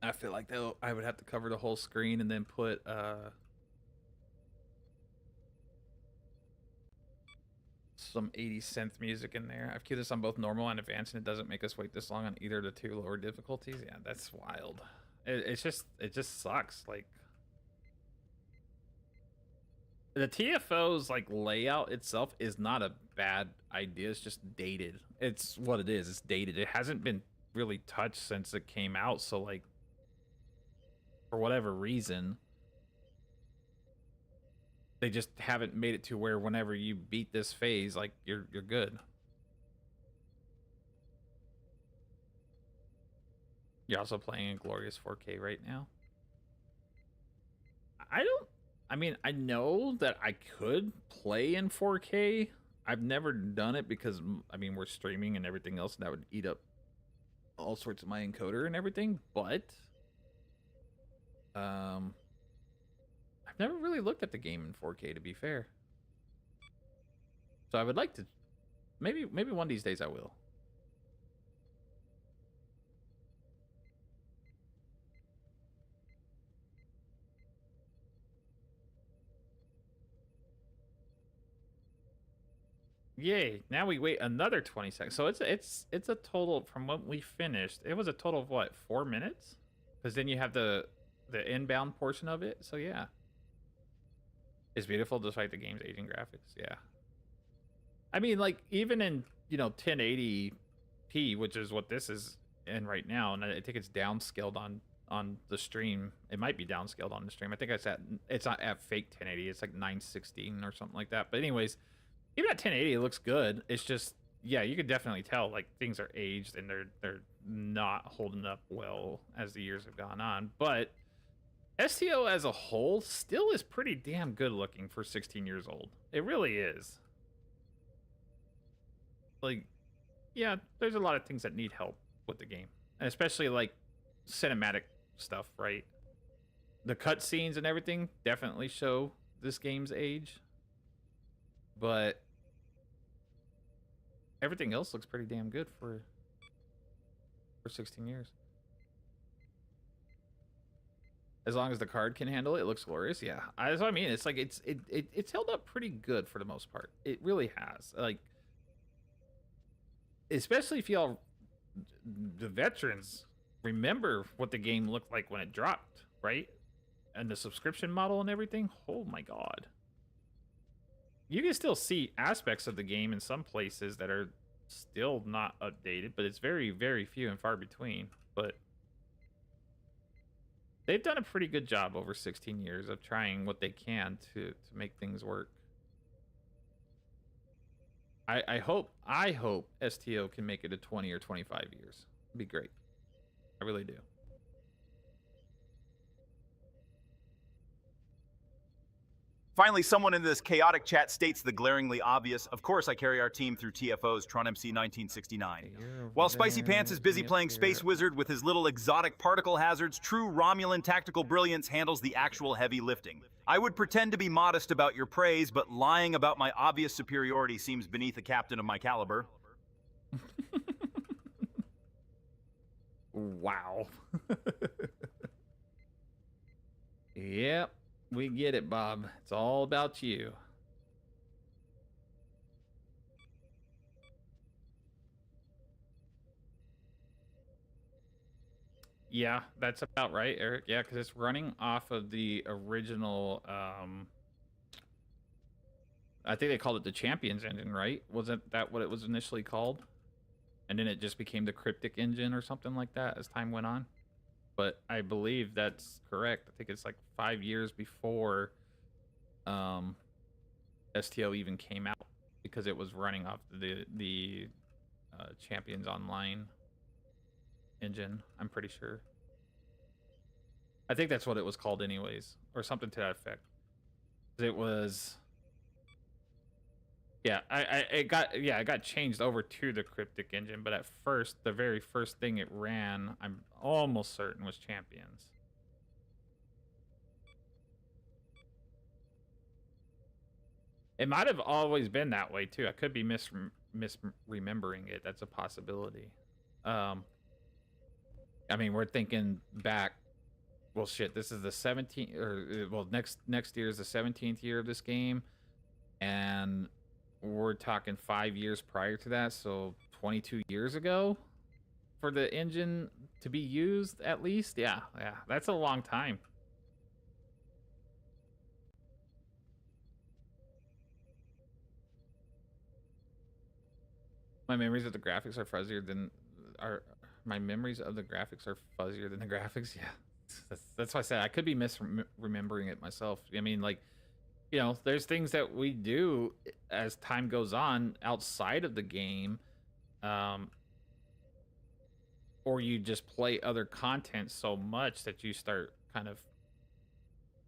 I feel like I would have to cover the whole screen and then put some 80s synth music in there. I've queued this on both normal and advanced, and it doesn't make us wait this long on either of the 2 lower difficulties. Yeah, that's wild. It just sucks. Like, the TFO's like layout itself is not a bad idea. It's just dated. It's what it is. It's dated. It hasn't been really touched since it came out. So like, for whatever reason, they just haven't made it to where whenever you beat this phase, like you're good. You're also playing in glorious 4K right now. I mean, I know that I could play in 4K. I've never done it because, I mean, we're streaming and everything else, and that would eat up all sorts of my encoder and everything, but I've never really looked at the game in 4K, to be fair. So I would like to, maybe one of these days I will. Yay! Now we wait another 20 seconds. So it's a total from when we finished. It was a total of what, 4 minutes? Because then you have the inbound portion of it. So yeah, it's beautiful despite the game's aging graphics. Yeah, I mean, like, even in 1080p, which is what this is in right now, and I think it's downscaled on the stream. It might be downscaled on the stream. I think it's not at fake 1080. It's like 916 or something like that. But anyways, even at 1080, it looks good. It's just, yeah, you could definitely tell like things are aged and they're not holding up well as the years have gone on. But STO as a whole still is pretty damn good looking for 16 years old. It really is. Like, yeah, there's a lot of things that need help with the game, and especially like cinematic stuff, right? The cutscenes and everything definitely show this game's age, but everything else looks pretty damn good for 16 years. As long as the card can handle it, it looks glorious. Yeah, that's what I mean. It's like it's held up pretty good for the most part. It really has. Like, especially if y'all, the veterans, remember what the game looked like when it dropped, right? and the subscription model and everything, oh my god. You can still see aspects of the game in some places that are still not updated, but it's very, very few and far between. But they've done a pretty good job over 16 years of trying what they can to make things work. I hope STO can make it to 20 or 25 years. It'd be great. I really do. Finally, someone in this chaotic chat states the glaringly obvious. Of course, I carry our team through TFO's Tron MC 1969. While Spicy Pants is busy playing Space Wizard with his little exotic particle hazards, true Romulan tactical brilliance handles the actual heavy lifting. I would pretend to be modest about your praise, but lying about my obvious superiority seems beneath a captain of my caliber. Wow. Yep. We get it, Bob. It's all about you. Yeah, that's about right, Eric. Yeah, because it's running off of the original, I think they called it the Champions engine, right? Wasn't that what it was initially called? And then it just became the Cryptic engine or something like that as time went on. But I believe that's correct. I think it's like 5 years before STO even came out, because it was running off the Champions Online engine. I'm pretty sure. I think that's what it was called anyways, or something to that effect. It was... Yeah, it got changed over to the Cryptic engine, but at first, the very first thing it ran, I'm almost certain, was Champions. It might have always been that way too. I could be misremembering it. That's a possibility. I mean, we're thinking back. Well, shit. This is the 17th, or well, next year is the 17th year of this game, and we're talking 5 years prior to that, so 22 years ago for the engine to be used, at least. Yeah, that's a long time. My memories of the graphics are fuzzier than my memories of the graphics are fuzzier than the graphics. Yeah, that's why I said I could be misremembering it myself. I mean, like, you know, there's things that we do as time goes on outside of the game, or you just play other content so much that you start kind of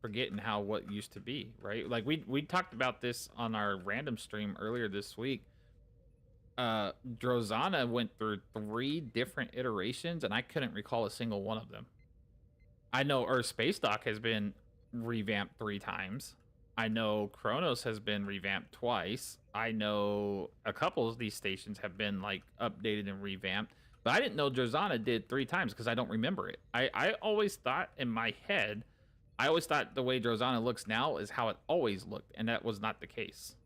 forgetting what used to be, right? Like we talked about this on our random stream earlier this week. Drozana went through 3 different iterations, and I couldn't recall a single one of them. I know Earth Space Dock has been revamped 3 times. I know Kronos has been revamped twice. I know a couple of these stations have been like updated and revamped, but I didn't know Drozana did 3 times because I don't remember it. I always thought in my head, I always thought the way Drozana looks now is how it always looked, and that was not the case.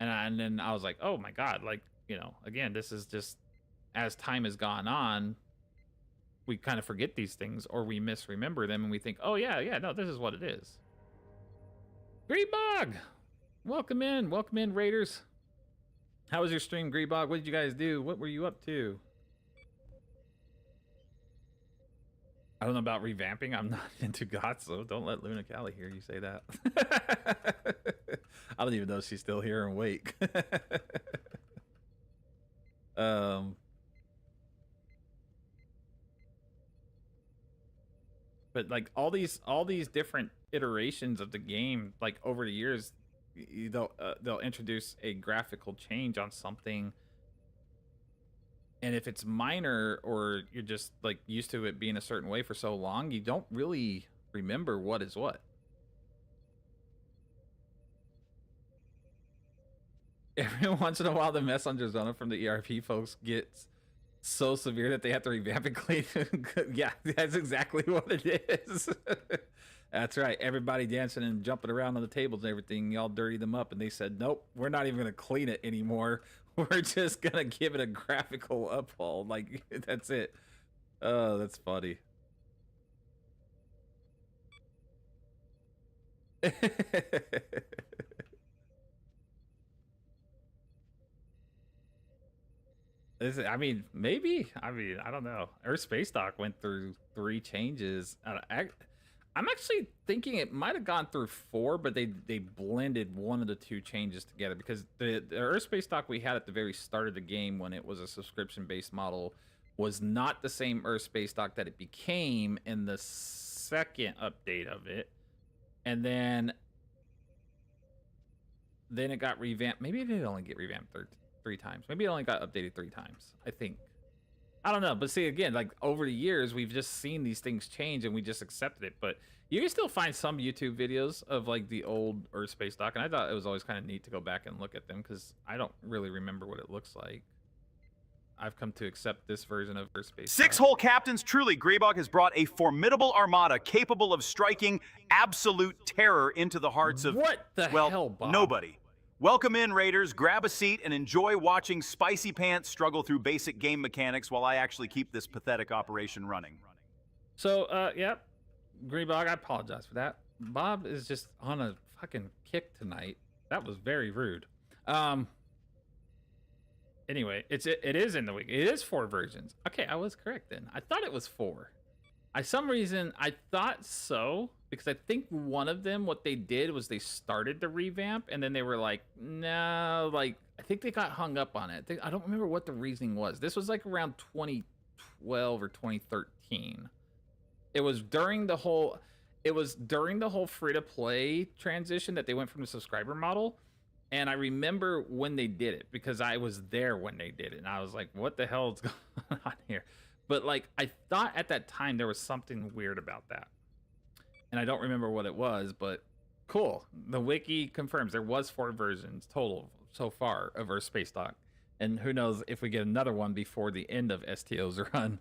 And then I was like, oh my god, like, you know, again, this is just, as time has gone on, we kind of forget these things, or we misremember them, and we think, oh yeah, no, this is what it is. Greebog! Welcome in, Raiders. How was your stream, Greebog? What did you guys do? What were you up to? I don't know about revamping. I'm not into goth, so don't let Luna Callie hear you say that. I don't even know if she's still here and awake. But like all these different iterations of the game, like over the years, they'll introduce a graphical change on something, and if it's minor, or you're just like used to it being a certain way for so long, you don't really remember what is what. Every once in a while, the mess on Drozana from the ERP folks gets so severe that they have to revamp and clean. Yeah, that's exactly what it is. That's right. Everybody dancing and jumping around on the tables and everything. Y'all dirtied them up, and they said, nope, we're not even going to clean it anymore. We're just going to give it a graphical uphaul. Like, that's it. Oh, that's funny. I mean, maybe. I mean, I don't know. Earth Space Dock went through 3 changes. I'm actually thinking it might have gone through 4, but they blended one of the 2 changes together, because the Earth Space Dock we had at the very start of the game, when it was a subscription-based model, was not the same Earth Space Dock that it became in the second update of it. And then it got revamped. Maybe it did only get revamped 3 times. Maybe it only got updated 3 times, I think. I don't know. But see, again, like over the years, we've just seen these things change and we just accepted it. But you can still find some YouTube videos of like the old Earth Space Dock. And I thought it was always kind of neat to go back and look at them, because I don't really remember what it looks like. I've come to accept this version of Earth Space Dock. 6-hole captains. Truly, Greybog has brought a formidable armada capable of striking absolute terror into the hearts of, what the hell, Bob? Nobody. Welcome in, Raiders. Grab a seat and enjoy watching Spicy Pants struggle through basic game mechanics while I actually keep this pathetic operation running. So, yep. Greebog, I apologize for that. Bob is just on a fucking kick tonight. That was very rude. Anyway, it is in the week. It is 4 versions. Okay, I was correct then. I thought it was 4. Some reason I thought so, because I think one of them, what they did was they started the revamp and then they were like, no, like, I think they got hung up on it. I don't remember what the reasoning was. This was like around 2012 or 2013. It was during the whole free-to-play transition that they went from the subscriber model. And I remember when they did it, because I was there when they did it. And I was like, what the hell is going on here? But like, I thought at that time there was something weird about that. And I don't remember what it was, but cool. The wiki confirms there was 4 versions total so far of Earth Space Dock. And who knows if we get another one before the end of STO's run.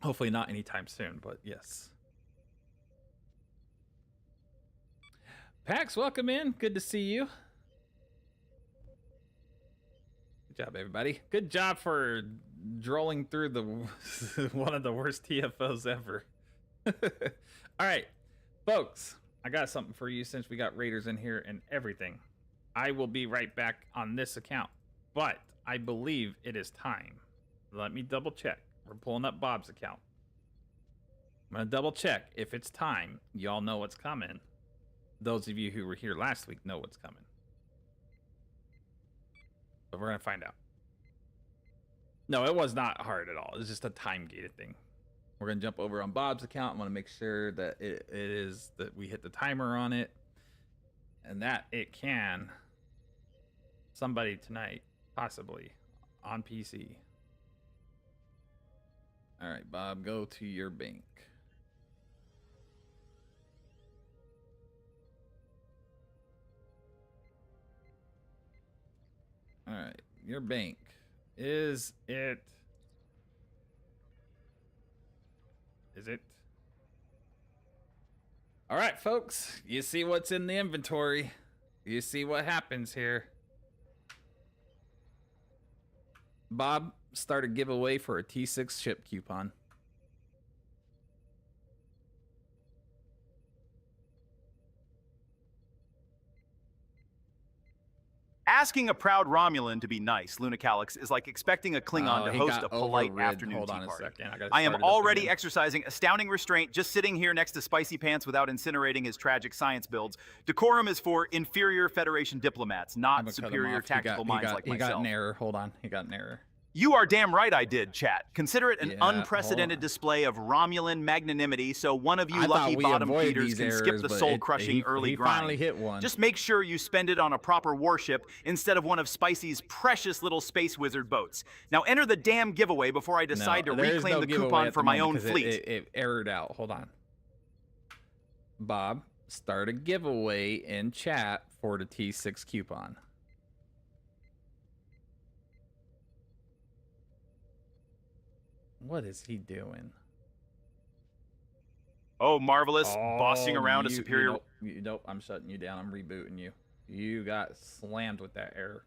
Hopefully not anytime soon, but yes. Pax, welcome in. Good to see you. Good job, everybody. Good job for drolling through the one of the worst TFOs ever. All right, folks, I got something for you since we got Raiders in here and everything. I will be right back on this account, but I believe it is time. Let me double check. We're pulling up Bob's account. I'm going to double check if it's time. Y'all know what's coming. Those of you who were here last week know what's coming. But we're going to find out. No, it was not hard at all. It's just a time-gated thing. We're going to jump over on Bob's account. I want to make sure that it is that we hit the timer on it. And that it can. Somebody tonight, possibly, on PC. All right, Bob, go to your bank. All right, your bank. Is it? All right, folks. You see what's in the inventory. You see what happens here. Bob, start a giveaway for a T6 ship coupon. Asking a proud Romulan to be nice, Lunacalix, is like expecting a Klingon to host a polite afternoon Hold tea on a party. second. I am already exercising astounding restraint just sitting here next to Spicy Pants without incinerating his tragic science builds. Decorum is for inferior Federation diplomats, not superior tactical minds like myself. He got an error. Hold on. He got an error. You are damn right I did, chat. Consider it an unprecedented display of Romulan magnanimity, so one of you lucky bottom feeders can skip the soul-crushing early grind. He finally hit one. Just make sure you spend it on a proper warship instead of one of Spicy's precious little space wizard boats. Now enter the damn giveaway before I decide to reclaim the coupon for my own fleet. It errored out. Hold on. Bob, start a giveaway in chat for the T6 coupon. What is he doing? Oh, marvelous. Bossing around a superior... Nope, I'm shutting you down. I'm rebooting you. You got slammed with that error.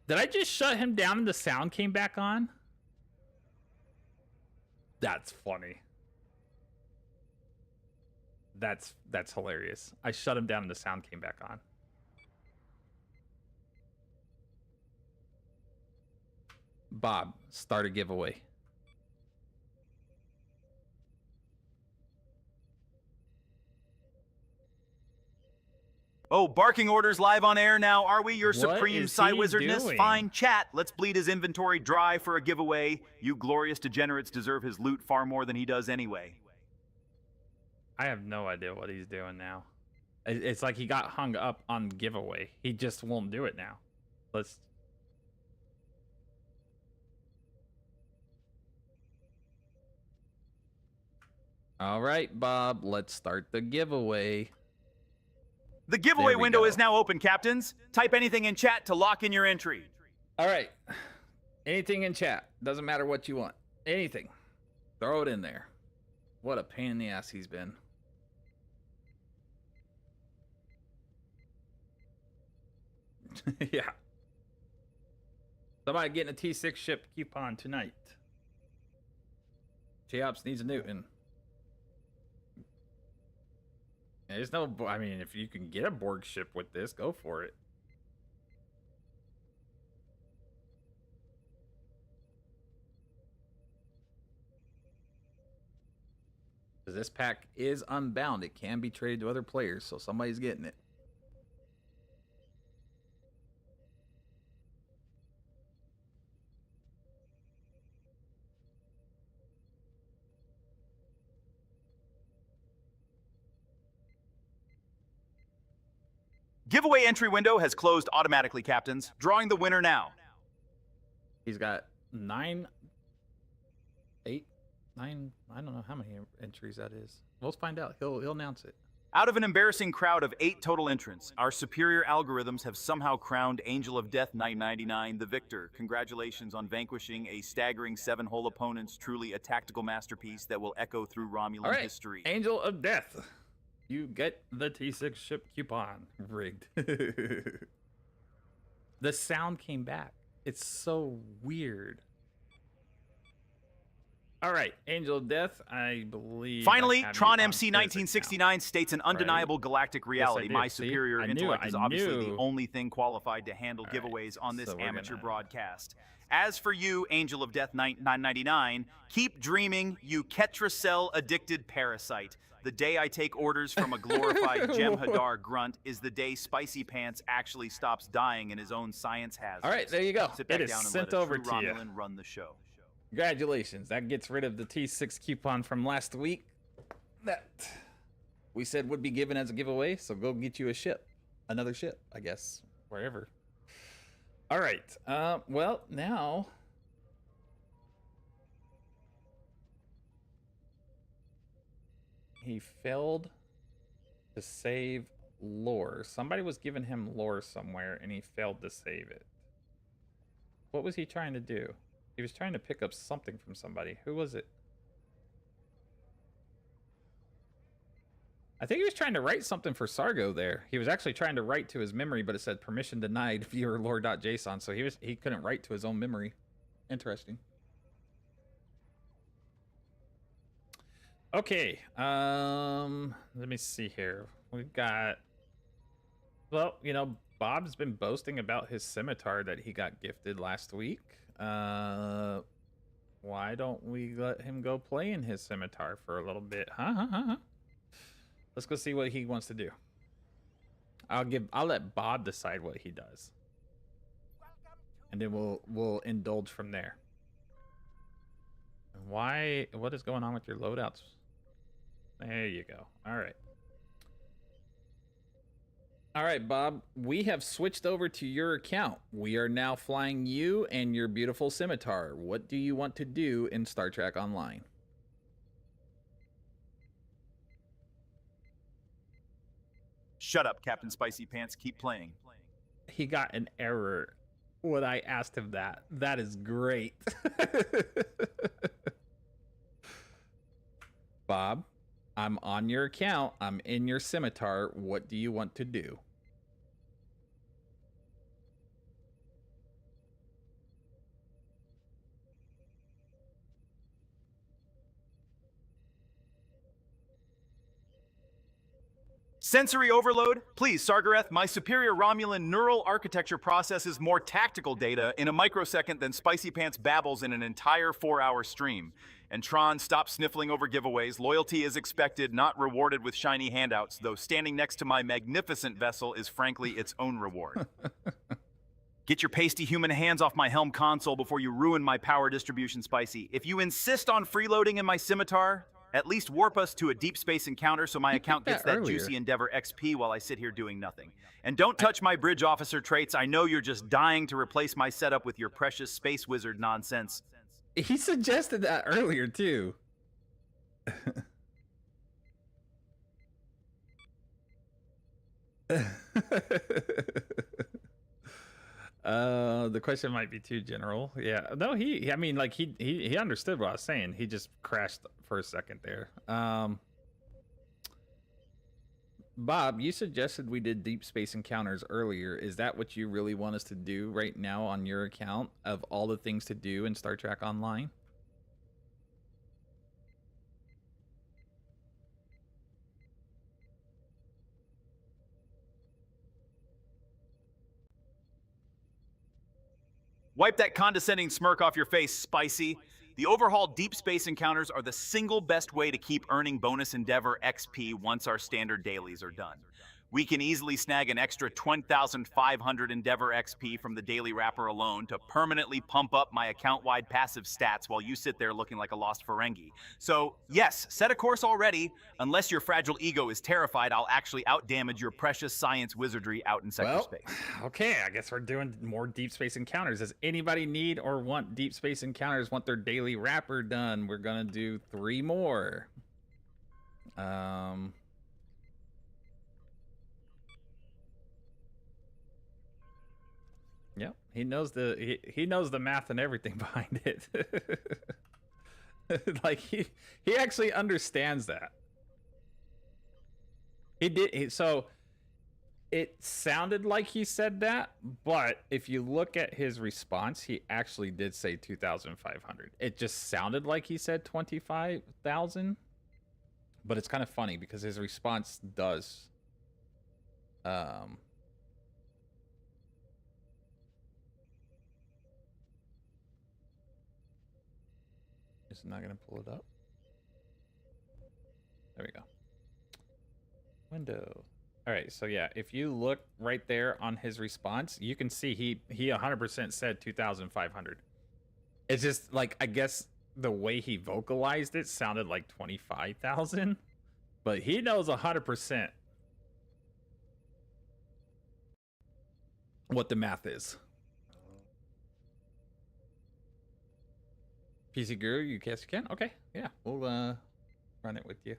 Did I just shut him down and the sound came back on? That's funny. That's hilarious. I shut him down and the sound came back on. Bob, start a giveaway. Oh, barking orders live on air now. Are we your What supreme is Psy he Wizardness? doing? Fine, chat. Let's bleed his inventory dry for a giveaway. You glorious degenerates deserve his loot far more than he does anyway. I have no idea what he's doing now. It's like he got hung up on giveaway. He just won't do it now. Let's... All right, Bob, let's start the giveaway. The giveaway window go. is now open, Captains. Type anything in chat to lock in your entry. All right. Anything in chat. Doesn't matter what you want. Anything. Throw it in there. What a pain in the ass he's been. Yeah. Somebody getting a T6 ship coupon tonight. J-Ops needs a Newton. There's no... I mean, if you can get a Borg ship with this, go for it. Because this pack is unbound. It can be traded to other players, so somebody's getting it. Giveaway entry window has closed automatically, Captains. Drawing the winner now. He's got 9, 8, 9... I don't know how many entries that is. We'll find out. He'll announce it. Out of an embarrassing crowd of 8 total entrants, our superior algorithms have somehow crowned Angel of Death 999 the victor. Congratulations on vanquishing a staggering 7-hole opponents, truly a tactical masterpiece that will echo through Romulan history. Angel of Death. You get the T6 ship coupon. Rigged. The sound came back. It's so weird. All right, Angel of Death, I believe. Finally, Tron MC 1969 states an undeniable galactic reality. Yes, My superior intellect is obviously the knew. only thing qualified to handle giveaways on this amateur broadcast. As for you, Angel of Death 999, keep dreaming, you Ketracell addicted parasite. The day I take orders from a glorified Jem'Hadar grunt is the day Spicy Pants actually stops dying in his own science hazards. All right, there you go. Sit back It is down and sent let a over true to you. Romulan run the show. Congratulations. That gets rid of the T6 coupon from last week that we said would be given as a giveaway. So go get you a ship. Another ship, I guess. Wherever. All right. Well, now... he failed to save lore. Somebody was giving him lore somewhere, and he failed to save it. What was he trying to do? He was trying to pick up something from somebody. Who was it? I think he was trying to write something for Sargo there. He was actually trying to write to his memory, but it said permission denied viewer lore.json, so he couldn't write to his own memory. Interesting. Okay, let me see here. We've got, well, you know, Bob's been boasting about his scimitar that he got gifted last week. Why don't we let him go play in his scimitar for a little bit? Let's go see what he wants to do. I'll let Bob decide what he does. And then we'll indulge from there. What is going on with your loadouts? There you go. All right. All right, Bob, we have switched over to your account. We are now flying you and your beautiful scimitar. What do you want to do in Star Trek Online? Shut up, Captain Spicy Pants. Keep playing. He got an error when I asked him that. That is great. Bob, I'm on your account. I'm in your scimitar. What do you want to do? Sensory overload? Please, Sargareth, my superior Romulan neural architecture processes more tactical data in a microsecond than Spicy Pants babbles in an entire 4-hour stream. And Tron, stop sniffling over giveaways. Loyalty is expected, not rewarded with shiny handouts, though standing next to my magnificent vessel is frankly its own reward. Get your pasty human hands off my Helm console before you ruin my power distribution, Spicy. If you insist on freeloading in my scimitar, at least warp us to a deep space encounter so my account gets that juicy Endeavor XP while I sit here doing nothing. And don't touch my bridge officer traits. I know you're just dying to replace my setup with your precious space wizard nonsense. He suggested that earlier, too. The question might be too general. Yeah, no, I mean, like, he understood what I was saying. He just crashed for a second there. Bob, you suggested we did deep space encounters earlier. Is that what you really want us to do right now on your account of all the things to do in Star Trek Online? Wipe that condescending smirk off your face, Spicy. The overhauled deep space encounters are the single best way to keep earning bonus Endeavor XP once our standard dailies are done. We can easily snag an extra 20,500 Endeavor XP from the daily wrapper alone to permanently pump up my account-wide passive stats while you sit there looking like a lost Ferengi. So, yes, set a course already. Unless your fragile ego is terrified, I'll actually outdamage your precious science wizardry out in sector space. Okay, I guess we're doing more deep space encounters. Does anybody need or want deep space encounters, want their daily wrapper done? We're gonna do 3 more. Yep, he knows the math and everything behind it. Like he actually understands that. So it sounded like he said that, but if you look at his response, he actually did say 2,500. It just sounded like he said 25,000, but it's kind of funny because his response does It's not gonna pull it up. There we go. Window. All right, so yeah, if you look right there on his response, you can see he 100% said 2,500. It's just like, I guess the way he vocalized it sounded like 25,000, but he knows 100% what the math is. PC Guru, you guess you can? Okay, yeah, we'll run it with you.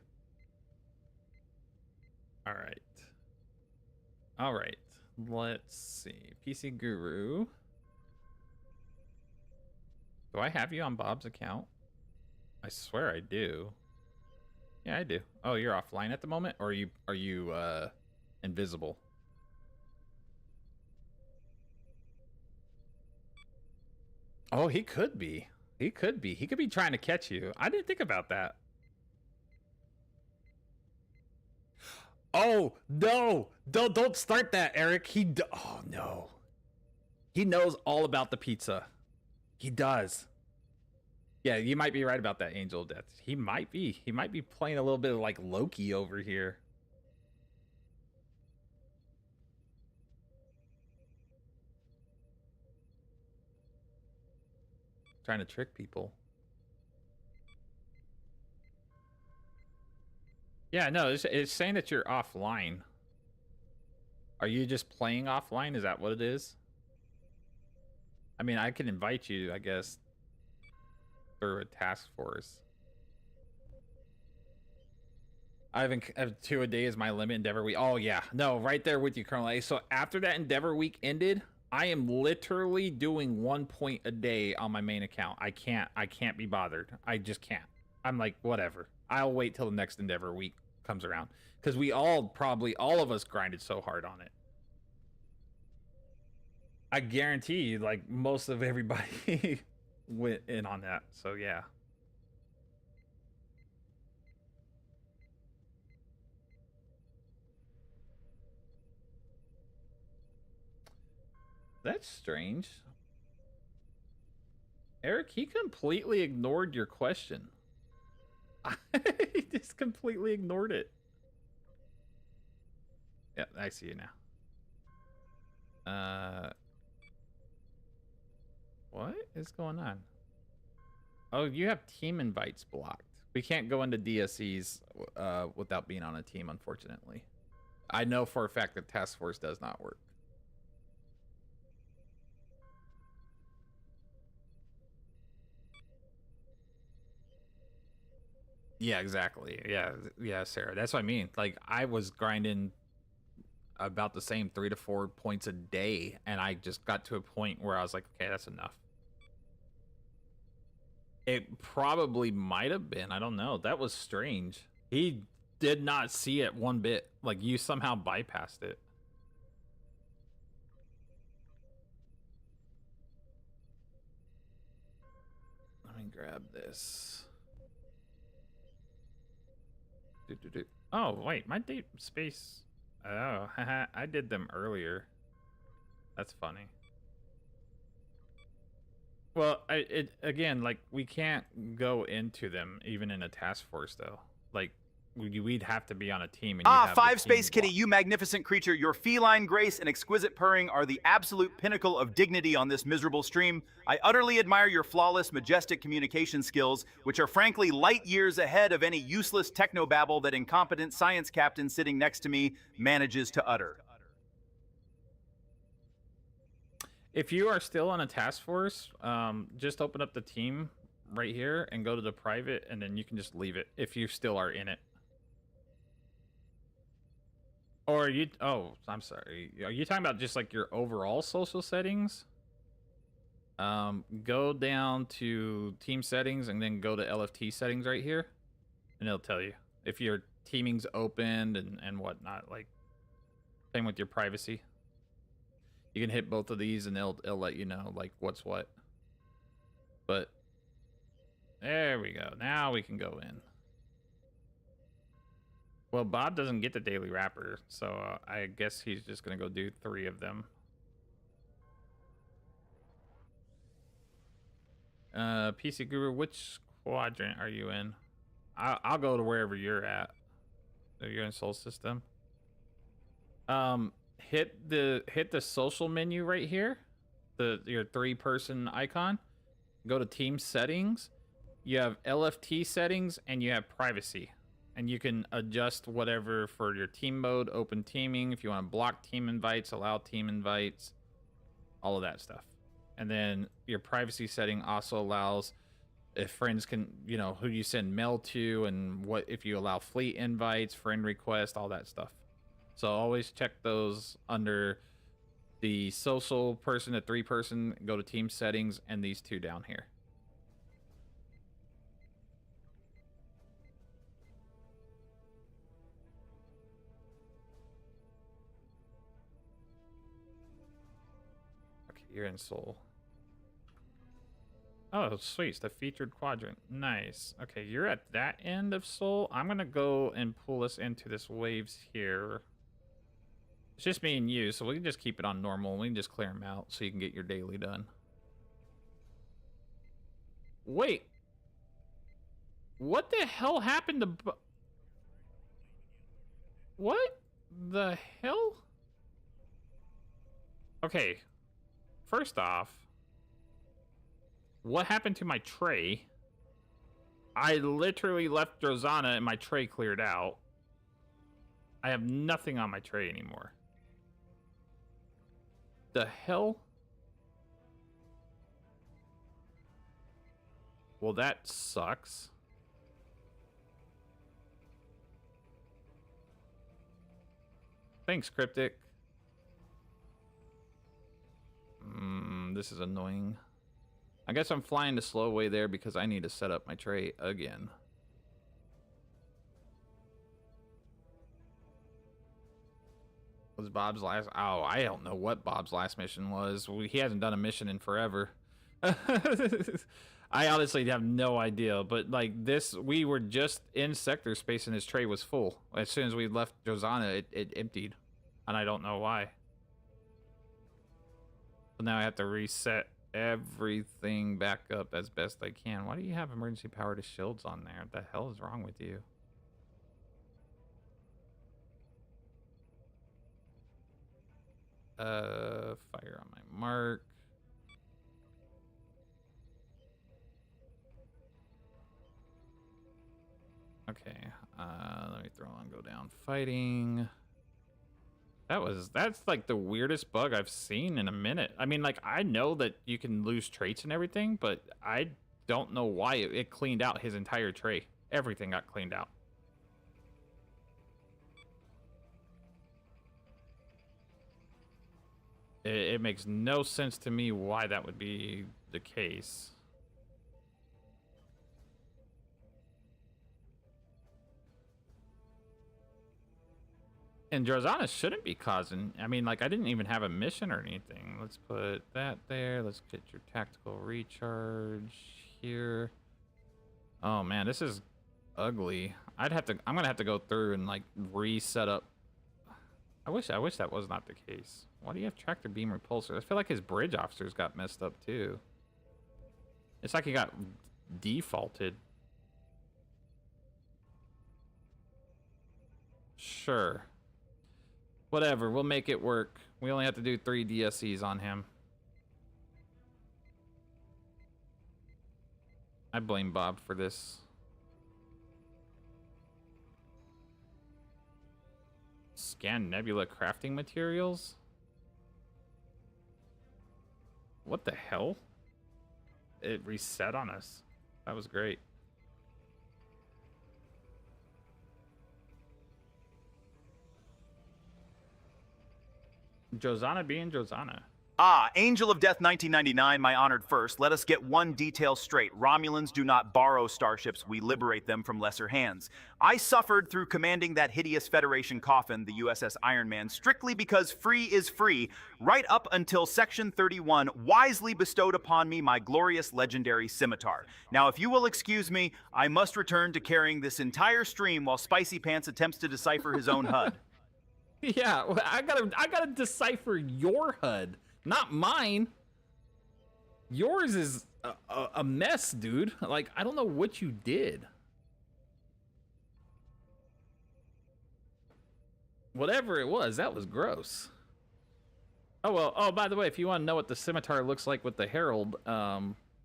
All right. All right, let's see. PC Guru. Do I have you on Bob's account? I swear I do. Yeah, I do. Oh, you're offline at the moment, or are you invisible? Oh, he could be. He could be. He could be trying to catch you. I didn't think about that. Oh, no. Don't start that, Eric. Oh, no. He knows all about the pizza. He does. Yeah, you might be right about that, Angel Death. He might be. He might be playing a little bit of like Loki over here. Trying to trick people. Yeah, no, it's saying that you're offline. Are you just playing offline? Is that what it is? I mean, I can invite you, I guess, through a task force. I have 2 a day is my limit. Endeavor week. Oh yeah, no, right there with you, Colonel A. So after that Endeavor week ended, I am literally doing 1 point a day on my main account. I can't be bothered. I just can't. I'm like, whatever. I'll wait till the next Endeavor week comes around, because we all of us grinded so hard on it. I guarantee you, like, most of everybody went in on that. So yeah. That's strange. Eric, he completely ignored your question. He just completely ignored it. Yeah, I see you now. What is going on? Oh, you have team invites blocked. We can't go into DSCs without being on a team, unfortunately. I know for a fact that Task Force does not work. Yeah, exactly. Yeah, Sarah. That's what I mean. Like, I was grinding about the same 3 to 4 points a day, and I just got to a point where I was like, okay, that's enough. It probably might have been. I don't know. That was strange. He did not see it one bit. Like, you somehow bypassed it. Let me grab this. Oh, wait. My date space. Oh, haha. I did them earlier. That's funny. Well, again, like, we can't go into them even in a task force, though. Like, we'd have to be on a team. And Five Space Kitty, you magnificent creature. Your feline grace and exquisite purring are the absolute pinnacle of dignity on this miserable stream. I utterly admire your flawless, majestic communication skills, which are frankly light years ahead of any useless technobabble that incompetent science captain sitting next to me manages to utter. If you are still on a task force, just open up the team right here and go to the private, and then you can just leave it if you still are in it. Or you, oh, I'm sorry. Are you talking about just like your overall social settings? Go down to team settings and then go to LFT settings right here, and it'll tell you if your teaming's opened and whatnot. Like, same with your privacy. You can hit both of these and it'll let you know like what's what. But there we go. Now we can go in. Well, Bob doesn't get the daily wrapper, so I guess he's just gonna go do 3 of them. PC Guru, which quadrant are you in? I'll go to wherever you're at. So you're in Soul System. Hit the social menu right here, your 3-person icon. Go to team settings. You have LFT settings and you have privacy, and you can adjust whatever for your team mode, open teaming, if you want to block team invites, allow team invites, all of that stuff. And then your privacy setting also allows if friends can, you know, who you send mail to, and what if you allow fleet invites, friend requests, all that stuff. So always check those under the social person, the 3-person, go to team settings, and these 2 down here. Okay, you're in Soul. Oh, sweet. It's the featured quadrant. Nice. Okay, you're at that end of Soul. I'm going to go and pull us into this waves here. It's just me and you, so we can just keep it on normal. We can just clear them out so you can get your daily done. Wait. What the hell happened to... What the hell? Okay. First off, what happened to my tray? I literally left Drozana and my tray cleared out. I have nothing on my tray anymore. The hell? Well, that sucks. Thanks, Cryptic. This is annoying. I guess I'm flying the slow way there because I need to set up my tray again. Was Bob's last... Oh, I don't know what Bob's last mission was. He hasn't done a mission in forever. I honestly have no idea. But, like, this... We were just in sector space and his tray was full. As soon as we left Josana, it emptied. And I don't know why. But now I have to reset everything back up as best I can. Why do you have emergency power to shields on there? What the hell is wrong with you? Fire on my mark. Okay, let me throw on go down fighting. That's like the weirdest bug I've seen in a minute. I mean, like, I know that you can lose traits and everything, but I don't know why it cleaned out his entire tray. Everything got cleaned out. It makes no sense to me why that would be the case. And Drozana shouldn't be causing. I mean, like, I didn't even have a mission or anything. Let's put that there. Let's get your tactical recharge here. Oh man, this is ugly. I'm gonna have to go through and like reset up. I wish that was not the case. Why do you have tractor beam repulsor? I feel like his bridge officers got messed up too. It's like he got defaulted. Sure. Whatever, we'll make it work. We only have to do 3 DSCs on him. I blame Bob for this. Scan nebula crafting materials? What the hell? It reset on us. That was great. Josana being Josana. Ah, Angel of Death 1999, my honored first. Let us get one detail straight. Romulans do not borrow starships. We liberate them from lesser hands. I suffered through commanding that hideous Federation coffin, the USS Iron Man, strictly because free is free, right up until Section 31 wisely bestowed upon me my glorious legendary scimitar. Now, if you will excuse me, I must return to carrying this entire stream while Spicy Pants attempts to decipher his own HUD. Yeah, I gotta decipher your HUD, not mine. Yours is a mess, dude. Like, I don't know what you did. Whatever it was, that was gross. Oh well. Oh, by the way, if you want to know what the scimitar looks like with the Herald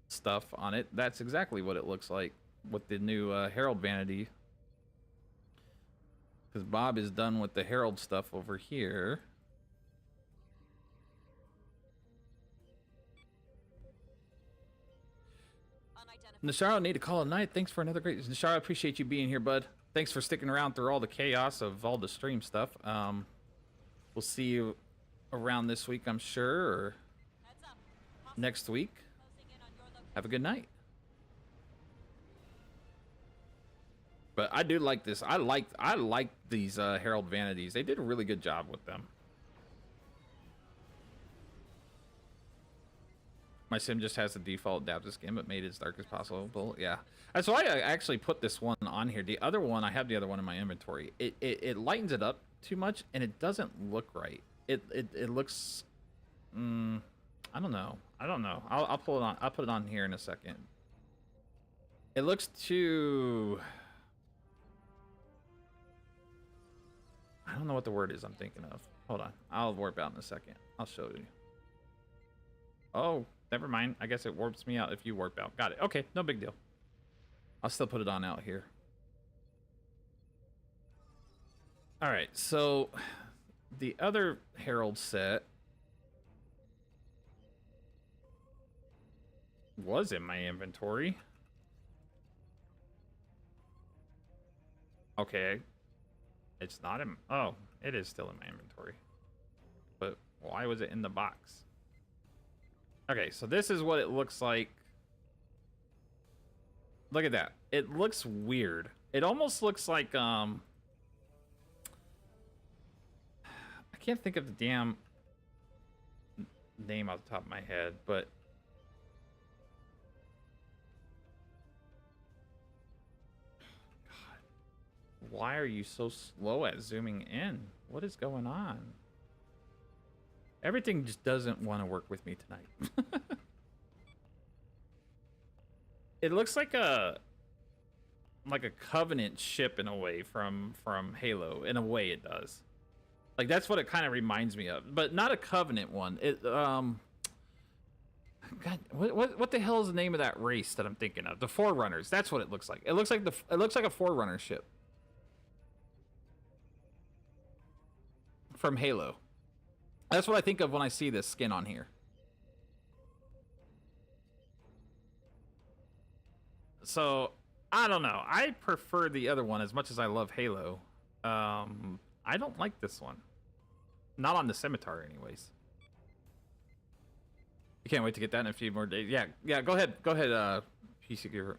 stuff on it, that's exactly what it looks like with the new Herald vanity. Because Bob is done with the Herald stuff over here. Nashara, need to call it a night. Thanks for another great... Nashara, appreciate you being here, bud. Thanks for sticking around through all the chaos of all the stream stuff. We'll see you around this week, I'm sure, or next week. Have a good night. But I do like this. I like these Herald vanities. They did a really good job with them. My sim just has the default adaptive skin, but made it as dark as possible. Yeah, that's why I actually put this one on here. The other one, I have the other one in my inventory. It lightens it up too much, and it doesn't look right. It looks. I don't know. I'll pull it on. I'll put it on here in a second. It looks too. I don't know what the word is I'm thinking of. Hold on. I'll warp out in a second. I'll show you. Oh, never mind. I guess it warps me out if you warp out. Got it. Okay, no big deal. I'll still put it on out here. All right, so the other Herald set was in my inventory. Okay. It's not in... Oh, it is still in my inventory. But why was it in the box? Okay, so this is what it looks like. Look at that. It looks weird. It almost looks like... I can't think of the damn name off the top of my head, but... Why are you so slow at zooming in? What is going on? Everything just doesn't want to work with me tonight. It looks like a Covenant ship in a way from Halo. In a way, it does. Like that's what it kind of reminds me of, but not a Covenant one. It God, what the hell is the name of that race that I'm thinking of? The Forerunners. That's what it looks like. It looks like a Forerunner ship from Halo. That's what I think of when I see this skin on here. So, I don't know. I prefer the other one as much as I love Halo. I don't like this one. Not on the Scimitar, anyways. You can't wait to get that in a few more days. Yeah, go ahead, PC Giver.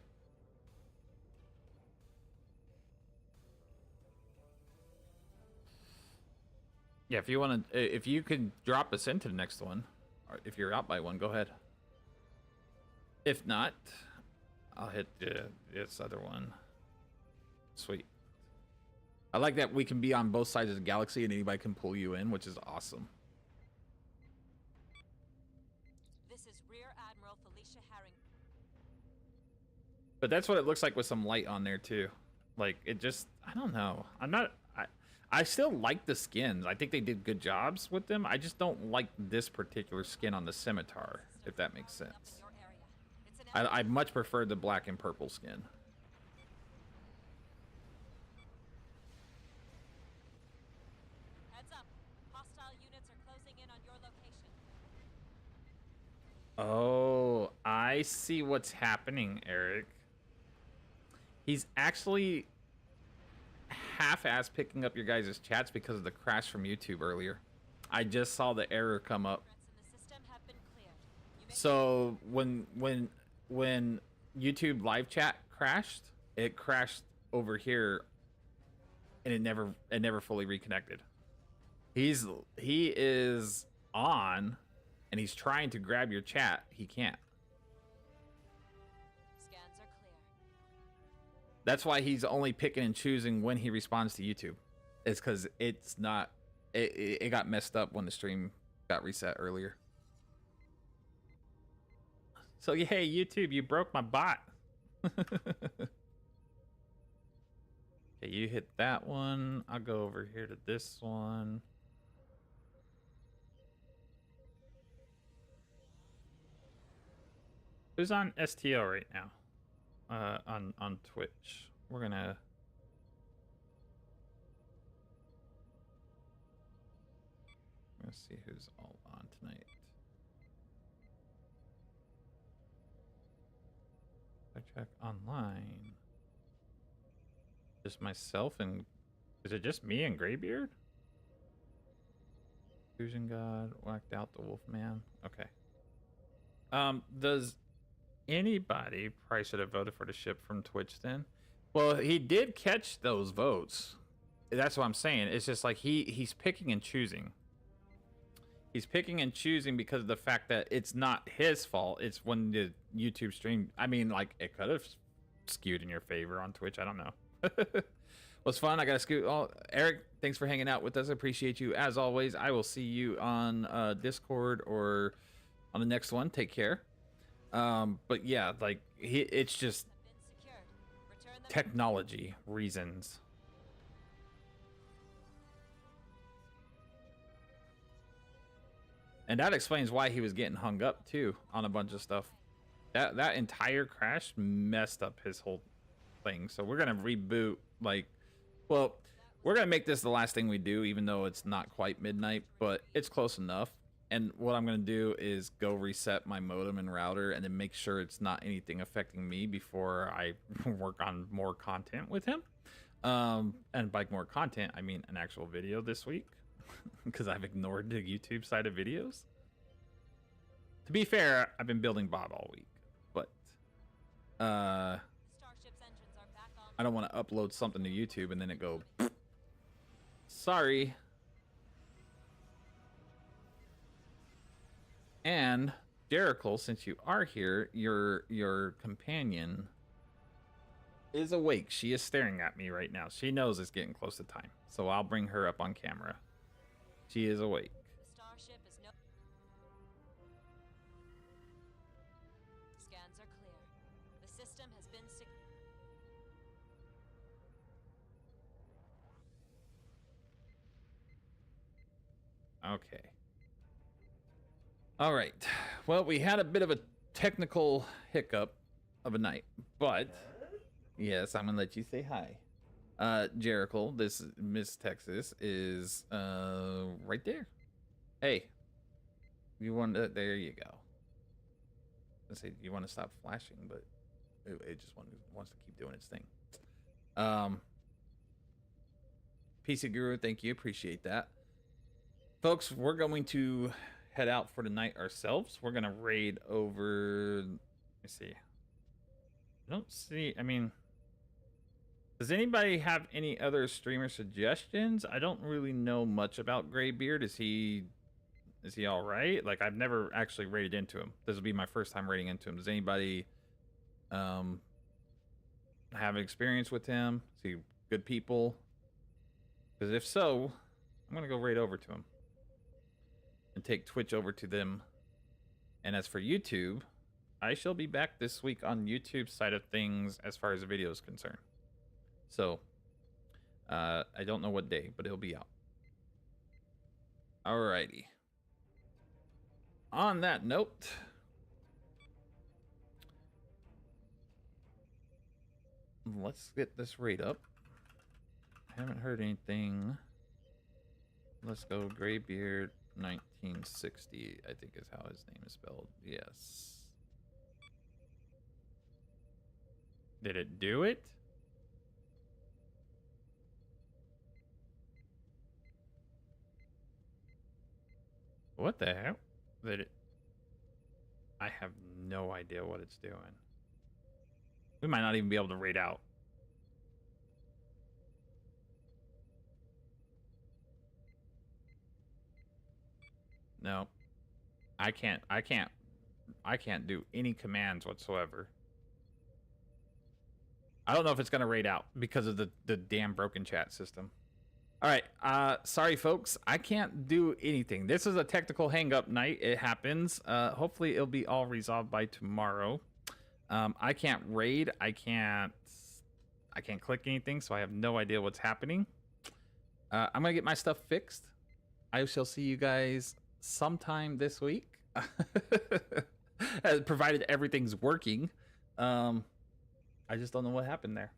Yeah, if you want to, if you could drop us into the next one, or if you're out by one, go ahead. If not, I'll hit this other one. Sweet. I like that we can be on both sides of the galaxy and anybody can pull you in, which is awesome. This is Rear Admiral Felicia Herring. But that's what it looks like with some light on there too. Like it just, I don't know. I still like the skins. I think they did good jobs with them. I just don't like this particular skin on the Scimitar, if that makes sense. I much prefer the black and purple skin. Heads up. Hostile units are closing in on your location. Oh, I see what's happening, Eric. He's actually half-ass picking up your guys' chats because of the crash from YouTube earlier. I just saw the error come up. So when YouTube live chat crashed, it crashed over here and it never fully reconnected. He is on and he's trying to grab your chat. He can't. That's why he's only picking and choosing when he responds to YouTube. It's because it's not. It got messed up when the stream got reset earlier. So yeah, hey YouTube, you broke my bot. Okay, you hit that one. I'll go over here to this one. Who's on STO right now? On Twitch. We're gonna see who's all on tonight. I check online. Just myself and is it just me and Graybeard? Fusion God whacked out the Wolfman. Okay. Does anybody probably should have voted for the ship from Twitch then? Well, he did catch those votes. That's what I'm saying. It's just like he's picking and choosing. He's picking and choosing because of the fact that it's not his fault. It's when the YouTube stream. I mean, like it could have skewed in your favor on Twitch. I don't know. Was fun. I got to scoot. Oh, Eric, thanks for hanging out with us. I appreciate you as always. I will see you on Discord or on the next one. Take care. But yeah, like it's just technology reasons. And that explains why he was getting hung up too on a bunch of stuff. That entire crash messed up his whole thing. So we're gonna reboot. Like, well, we're gonna make this the last thing we do, even though it's not quite midnight, but it's close enough. And what I'm gonna do is go reset my modem and router, and then make sure it's not anything affecting me before I work on more content with him. And by more content, I mean an actual video this week. Because I've ignored the YouTube side of videos. To be fair, I've been building Bob all week, but I don't want to upload something to YouTube and then it go sorry. And Jericho, since you are here, your companion is awake. She is staring at me right now. She knows it's getting close to time, so I'll bring her up on camera. She is awake. The starship is no system has been Okay. All right. Well, we had a bit of a technical hiccup of a night, but yes, I'm gonna let you say hi. Jericho, this Miss Texas is right there. Hey, you want to? There you go. I say you want to stop flashing, but it just wants to keep doing its thing. PC Guru, thank you, appreciate that. Folks, we're going to head out for the night ourselves. We're gonna raid over. Let me see. I don't see. I mean, does anybody have any other streamer suggestions? I don't really know much about Graybeard. Is he all right? Like, I've never actually raided into him. This will be my first time raiding into him. Does anybody have experience with him? Is he good people? Because if so, I'm gonna go raid over to him and take Twitch over to them. And as for YouTube, I shall be back this week on YouTube side of things as far as the video is concerned. So, I don't know what day, but it'll be out. Alrighty. On that note, let's get this raid up. I haven't heard anything. Let's go Graybeard 1960, I think is how his name is spelled. Yes. Did it do it? What the hell? Did it? I have no idea what it's doing. We might not even be able to raid out. No. I can't do any commands whatsoever. I don't know if it's gonna raid out because of the damn broken chat system. All right, sorry folks, I can't do anything. This is a technical hang-up night. It happens. Hopefully it'll be all resolved by tomorrow. I can't raid. I can't click anything, so I have no idea what's happening. I'm gonna get my stuff fixed. I shall see you guys sometime this week, provided everything's working. I just don't know what happened there.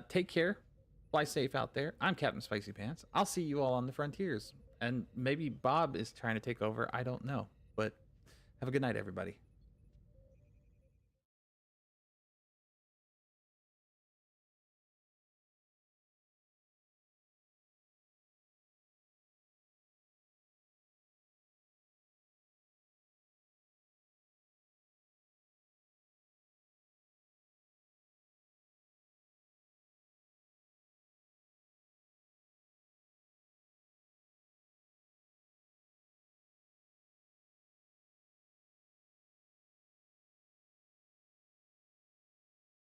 Take care. Fly safe out there. I'm Captain Spicy Pants. I'll see you all on the frontiers. And maybe Bob is trying to take over. I don't know. But have a good night, everybody.